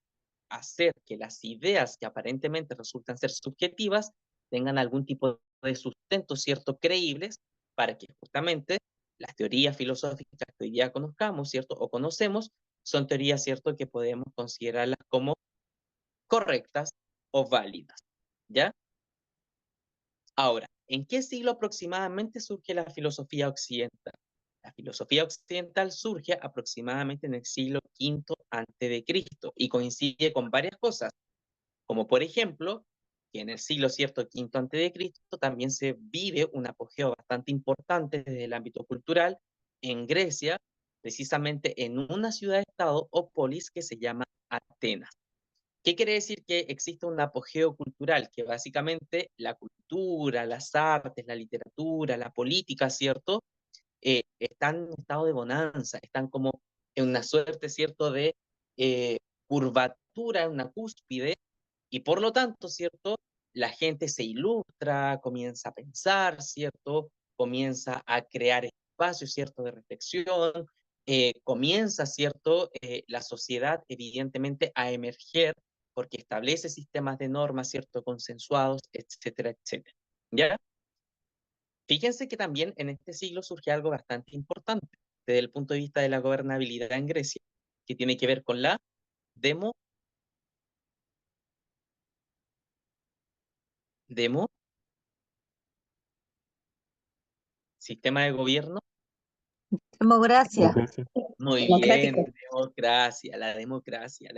hacer que las ideas que aparentemente resultan ser subjetivas tengan algún tipo de sustento, ¿cierto?, creíbles, para que justamente las teorías filosóficas que hoy día conozcamos, ¿cierto?, o conocemos, son teorías, ¿cierto?, que podemos considerarlas como correctas o válidas, ¿ya? Ahora, ¿en qué siglo aproximadamente surge la filosofía occidental? La filosofía occidental surge aproximadamente en el siglo V antes de Cristo y coincide con varias cosas, como por ejemplo, que en el siglo cierto V antes de Cristo también se vive un apogeo bastante importante desde el ámbito cultural en Grecia, precisamente en una ciudad-estado o polis que se llama Atenas. ¿Qué quiere decir? Que existe un apogeo cultural, que básicamente la cultura, las artes, la literatura, la política, ¿cierto? Están en un estado de bonanza, están como en una suerte, ¿cierto?, de eh, curvatura, en una cúspide, y por lo tanto, ¿cierto?, la gente se ilustra, comienza a pensar, ¿cierto?, comienza a crear espacios, ¿cierto?, de reflexión, comienza, ¿cierto?, la sociedad evidentemente a emerger porque establece sistemas de normas, ¿cierto?, consensuados, etcétera, etcétera. ¿Ya? Fíjense que también en este siglo surge algo bastante importante desde el punto de vista de la gobernabilidad en Grecia, que tiene que ver con la demo, demo, sistema de gobierno. Democracia. Muy bien, Democrático. democracia, la democracia.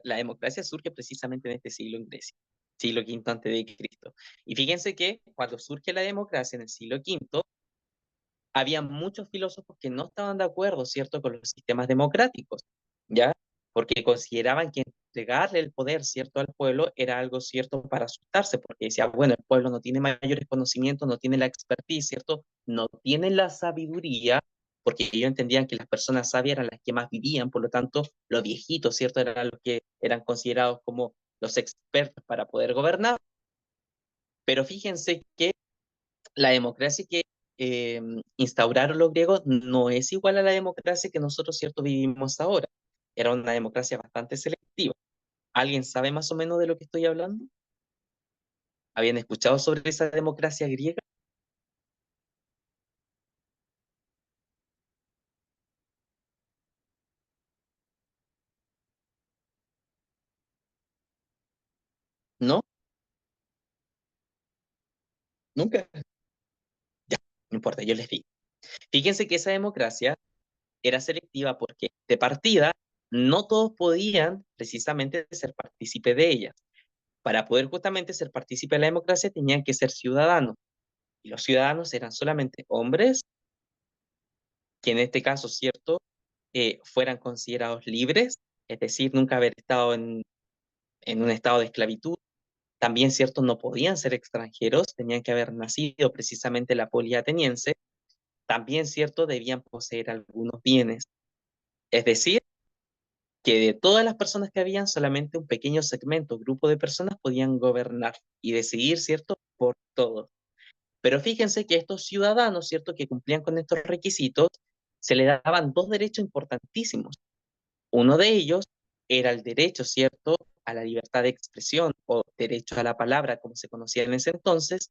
La democracia surge precisamente en este siglo en Grecia, siglo V antes de Cristo. Y fíjense que cuando surge la democracia en el siglo V, había muchos filósofos que no estaban de acuerdo, ¿cierto?, con los sistemas democráticos, ¿ya? porque consideraban que entregarle el poder, ¿cierto?, al pueblo era algo, ¿cierto?, para asustarse, porque decía, bueno, el pueblo no tiene mayores conocimientos, no tiene la expertise, ¿cierto?, no tiene la sabiduría, porque ellos entendían que las personas sabias eran las que más vivían, por lo tanto, los viejitos, ¿cierto?, eran los que eran considerados como los expertos para poder gobernar. Pero fíjense que la democracia que instauraron los griegos no es igual a la democracia que nosotros, ¿cierto?, vivimos ahora. Era una democracia bastante selectiva. ¿Alguien sabe más o menos de lo que estoy hablando? ¿Habían escuchado sobre esa democracia griega? ¿No? ¿Nunca? Ya, no importa, yo les digo. Fíjense que esa democracia era selectiva porque, de partida, no todos podían precisamente ser partícipe de ella. Para poder justamente ser partícipe de la democracia tenían que ser ciudadanos. Y los ciudadanos eran solamente hombres, que en este caso, ¿cierto?, fueran considerados libres, es decir, nunca haber estado en un estado de esclavitud. También, ¿cierto?, no podían ser extranjeros, tenían que haber nacido precisamente en la polis ateniense. También, ¿cierto?, debían poseer algunos bienes. Es decir, que de todas las personas que habían, solamente un pequeño segmento, grupo de personas podían gobernar y decidir, ¿cierto?, por todos. Pero fíjense que estos ciudadanos, ¿cierto?, que cumplían con estos requisitos, se les daban dos derechos importantísimos. Uno de ellos era el derecho, ¿cierto?, a la libertad de expresión o derecho a la palabra, como se conocía en ese entonces,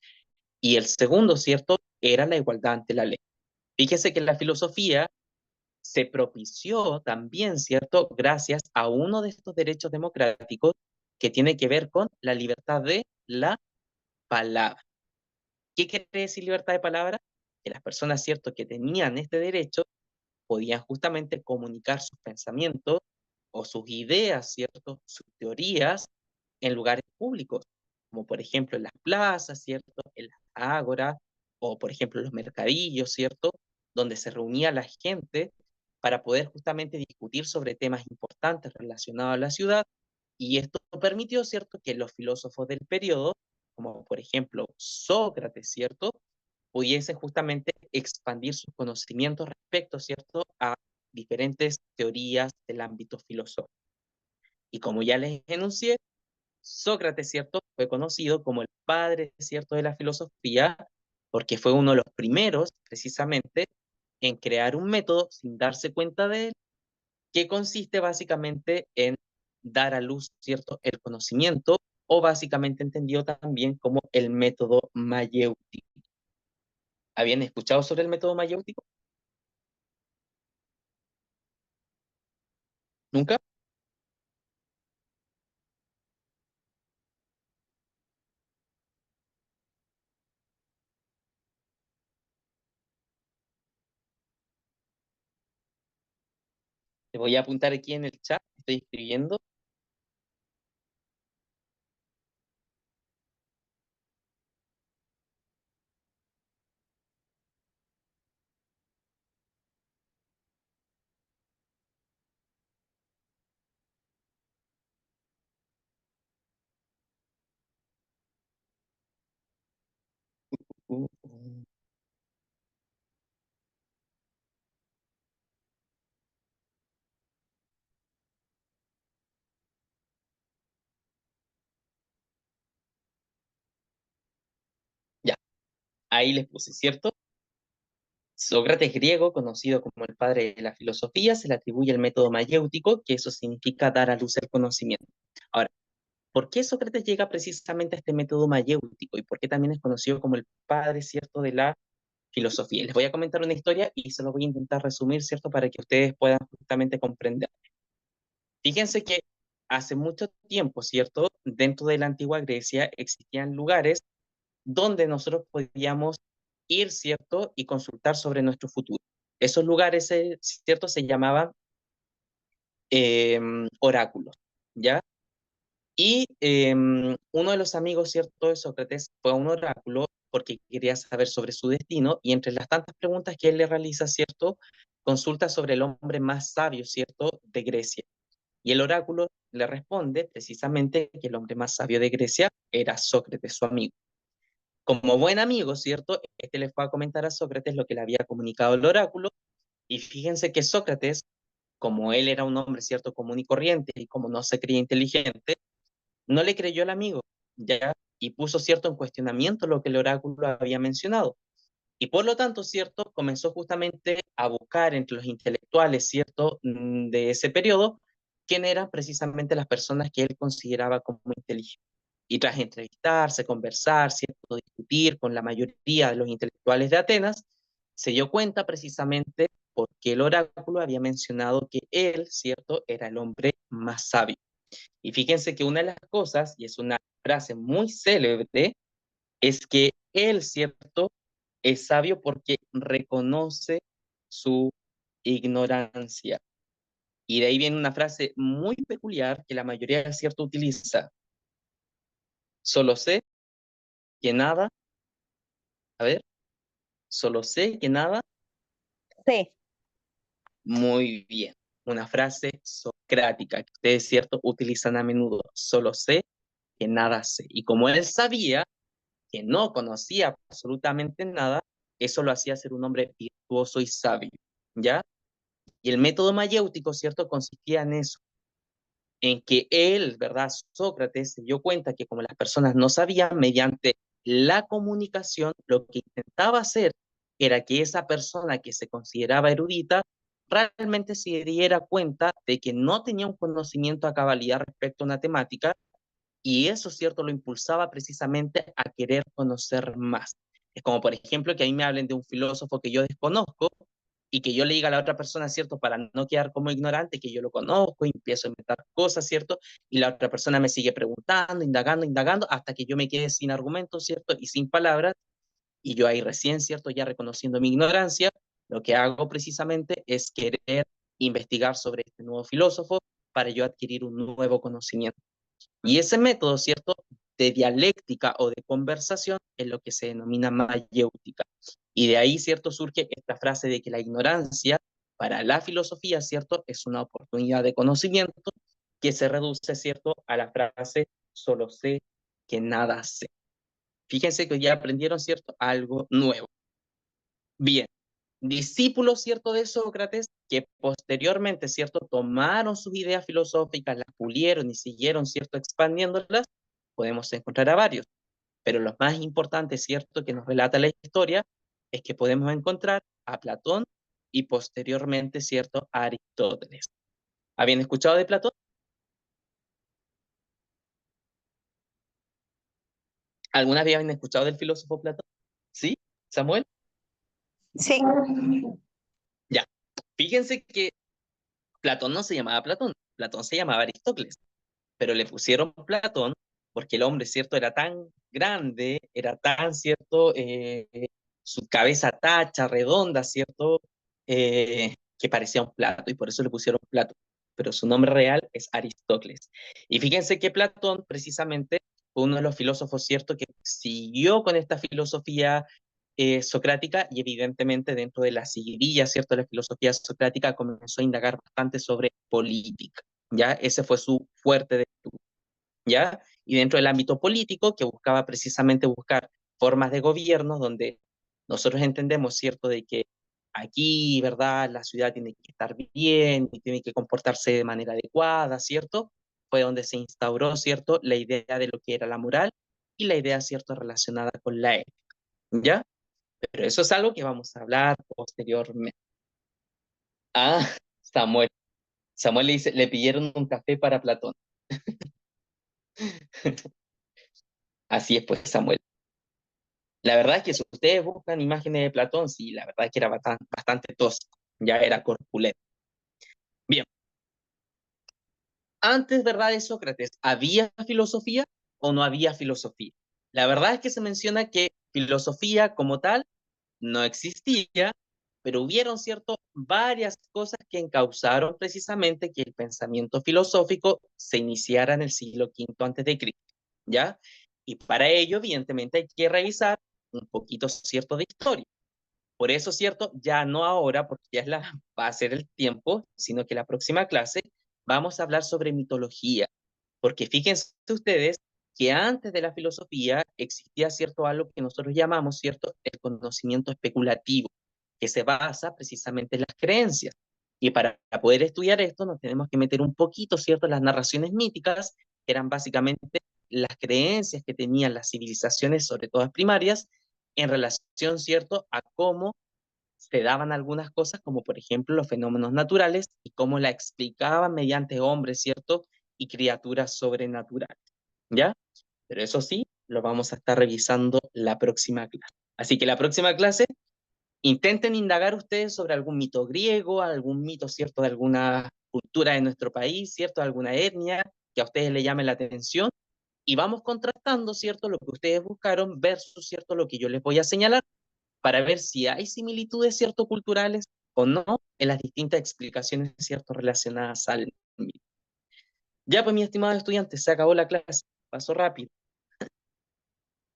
y el segundo, ¿cierto?, era la igualdad ante la ley. Fíjese que la filosofía se propició también, ¿cierto?, gracias a uno de estos derechos democráticos que tiene que ver con la libertad de la palabra. ¿Qué quiere decir libertad de palabra? Que las personas, ¿cierto?, que tenían este derecho podían justamente comunicar sus pensamientos o sus ideas, ¿cierto?, sus teorías en lugares públicos, como por ejemplo en las plazas, ¿cierto?, en las ágoras, o por ejemplo en los mercadillos, ¿cierto?, donde se reunía la gente para poder justamente discutir sobre temas importantes relacionados a la ciudad, y esto permitió, ¿cierto?, que los filósofos del periodo, como por ejemplo Sócrates, ¿cierto?, pudiesen justamente expandir sus conocimientos respecto, ¿cierto?, a diferentes teorías del ámbito filosófico. Y como ya les enuncié, Sócrates, ¿cierto?, fue conocido como el padre, ¿cierto?, de la filosofía, porque fue uno de los primeros, precisamente, en crear un método, sin darse cuenta de él, que consiste básicamente en dar a luz, ¿cierto?, el conocimiento, o básicamente entendido también como el método mayéutico. ¿Habían escuchado sobre el método mayéutico? ¿Nunca? Te voy a apuntar aquí en el chat, estoy escribiendo. Uh. Ya, ahí les puse, ¿cierto? Sócrates griego, conocido como el padre de la filosofía, se le atribuye el método mayéutico, que eso significa dar a luz el conocimiento. Ahora, ¿por qué Sócrates llega precisamente a este método mayéutico y por qué también es conocido como el padre, ¿cierto?, de la filosofía? Les voy a comentar una historia y se lo voy a intentar resumir, ¿cierto?, para que ustedes puedan justamente comprender. Fíjense que hace mucho tiempo, ¿cierto?, dentro de la antigua Grecia existían lugares donde nosotros podíamos ir, ¿cierto?, y consultar sobre nuestro futuro. Esos lugares, ¿cierto?, se llamaban oráculos, ¿ya? Y uno de los amigos, ¿cierto?, de Sócrates fue a un oráculo porque quería saber sobre su destino, y entre las tantas preguntas que él le realiza, ¿cierto?, consulta sobre el hombre más sabio, ¿cierto?, de Grecia. Y el oráculo le responde precisamente que el hombre más sabio de Grecia era Sócrates, su amigo. Como buen amigo, ¿cierto? Este le fue a comentar a Sócrates lo que le había comunicado el oráculo, y fíjense que Sócrates, como él era un hombre, ¿cierto?, común y corriente, y como no se creía inteligente, no le creyó al amigo, ¿ya? Y puso, ¿cierto?, en cuestionamiento lo que el oráculo había mencionado. Y por lo tanto, ¿cierto?, comenzó justamente a buscar entre los intelectuales, ¿cierto?, de ese periodo, quién eran precisamente las personas que él consideraba como inteligentes. Y tras entrevistarse, conversar, ¿cierto?, discutir con la mayoría de los intelectuales de Atenas, se dio cuenta precisamente porque el oráculo había mencionado que él, ¿cierto?, era el hombre más sabio. Y fíjense que una de las cosas, y es una frase muy célebre, es que él, ¿cierto?, es sabio porque reconoce su ignorancia. Y de ahí viene una frase muy peculiar que la mayoría, ¿cierto?, utiliza. Solo sé que nada, a ver, solo sé que nada, Sí, muy bien. Una frase socrática que ustedes, ¿cierto?, utilizan a menudo. Solo sé que nada sé. Y como él sabía que no conocía absolutamente nada, eso lo hacía ser un hombre virtuoso y sabio, ¿ya? Y el método mayéutico, ¿cierto?, consistía en eso, en que él, ¿verdad?, Sócrates, se dio cuenta que como las personas no sabían, mediante la comunicación, lo que intentaba hacer era que esa persona que se consideraba erudita realmente se diera cuenta de que no tenía un conocimiento a cabalidad respecto a una temática, y eso, ¿cierto?, lo impulsaba precisamente a querer conocer más. Es como, por ejemplo, que a mí me hablen de un filósofo que yo desconozco y que yo le diga a la otra persona, ¿cierto?, para no quedar como ignorante, que yo lo conozco y empiezo a inventar cosas, ¿cierto? Y la otra persona me sigue preguntando, indagando, indagando, hasta que yo me quede sin argumentos, ¿cierto? Y sin palabras, y yo ahí recién, ¿cierto?, ya reconociendo mi ignorancia, lo que hago precisamente es querer investigar sobre este nuevo filósofo para yo adquirir un nuevo conocimiento. Y ese método, ¿cierto?, de dialéctica o de conversación es lo que se denomina mayéutica. Y de ahí, ¿cierto?, surge esta frase de que la ignorancia para la filosofía, ¿cierto?, es una oportunidad de conocimiento que se reduce, ¿cierto?, a la frase solo sé que nada sé. Fíjense que ya aprendieron, ¿cierto?, algo nuevo. Bien, discípulos, ¿cierto?, de Sócrates, que posteriormente, ¿cierto?, tomaron sus ideas filosóficas, las pulieron y siguieron, ¿cierto?, expandiéndolas, podemos encontrar a varios. Pero los más importantes, ¿cierto?, que nos relata la historia, es que podemos encontrar a Platón y posteriormente, ¿cierto?, a Aristóteles. ¿Habían escuchado de Platón? ¿Alguna vez habían escuchado del filósofo Platón? ¿Sí? ¿Samuel? sí, Ya. Fíjense que Platón no se llamaba Platón, Platón se llamaba Aristóteles, pero le pusieron Platón porque el hombre, ¿cierto?, era tan grande, era tan, ¿cierto?, su cabeza tacha, redonda, ¿cierto?, que parecía un plato, y por eso le pusieron Platón. Pero su nombre real es Aristóteles. Y fíjense que Platón, precisamente, fue uno de los filósofos, ¿cierto?, que siguió con esta filosofía socrática, y evidentemente dentro de la seguidilla, ¿cierto?, de la filosofía socrática comenzó a indagar bastante sobre política, ¿ya? Ese fue su fuerte de estudio, ¿ya? Y dentro del ámbito político, que buscaba precisamente buscar formas de gobierno donde nosotros entendemos, ¿cierto?, de que aquí, ¿verdad?, la ciudad tiene que estar bien y tiene que comportarse de manera adecuada, ¿cierto? Fue donde se instauró, ¿cierto?, la idea de lo que era la moral y la idea, ¿cierto?, relacionada con la ética, ¿ya? Pero eso es algo que vamos a hablar posteriormente. Ah, Samuel. Samuel le dice, le pidieron un café para Platón. Así es, pues, Samuel. La verdad es que si ustedes buscan imágenes de Platón, sí, la verdad es que era bastante tosco, ya era corpulento. Bien, antes, ¿verdad?, de Sócrates, ¿había filosofía o no había filosofía? La verdad es que se menciona que filosofía como tal no existía, pero hubieron, ¿cierto?, varias cosas que encauzaron precisamente que el pensamiento filosófico se iniciara en el siglo V antes de Cristo, ¿ya? Y para ello, evidentemente, hay que revisar un poquito, ¿cierto?, de historia. Por eso, ¿cierto?, ya no ahora, porque ya va a ser el tiempo, sino que la próxima clase vamos a hablar sobre mitología, porque fíjense ustedes que antes de la filosofía existía cierto algo que nosotros llamamos, cierto, el conocimiento especulativo, que se basa precisamente en las creencias. Y para poder estudiar esto nos tenemos que meter un poquito, cierto, en las narraciones míticas, que eran básicamente las creencias que tenían las civilizaciones, sobre todo las primarias, en relación, cierto, a cómo se daban algunas cosas, como por ejemplo los fenómenos naturales, y cómo la explicaban mediante hombres, ¿cierto? Y criaturas sobrenaturales, ¿ya? Pero eso sí, lo vamos a estar revisando la próxima clase. Así que la próxima clase, intenten indagar ustedes sobre algún mito griego, algún mito, ¿cierto? De alguna cultura de nuestro país, ¿cierto? De alguna etnia que a ustedes les llame la atención, y vamos contrastando, ¿cierto? Lo que ustedes buscaron versus, ¿cierto? Lo que yo les voy a señalar, para ver si hay similitudes, ¿cierto? Culturales o no en las distintas explicaciones, ¿cierto? Relacionadas al mito. Ya, pues, mis estimados estudiantes, se acabó la clase. Pasó rápido.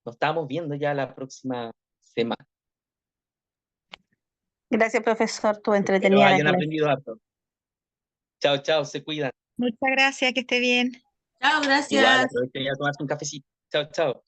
Nos estamos viendo ya la próxima semana. Gracias, profesor, tu Espero entretenida la hayan clase. aprendido harto. Chao, chao, se cuidan. Muchas gracias, que esté bien. Chao, Igual, gracias. aprovechen ya a tomarse un cafecito. Chao, chao.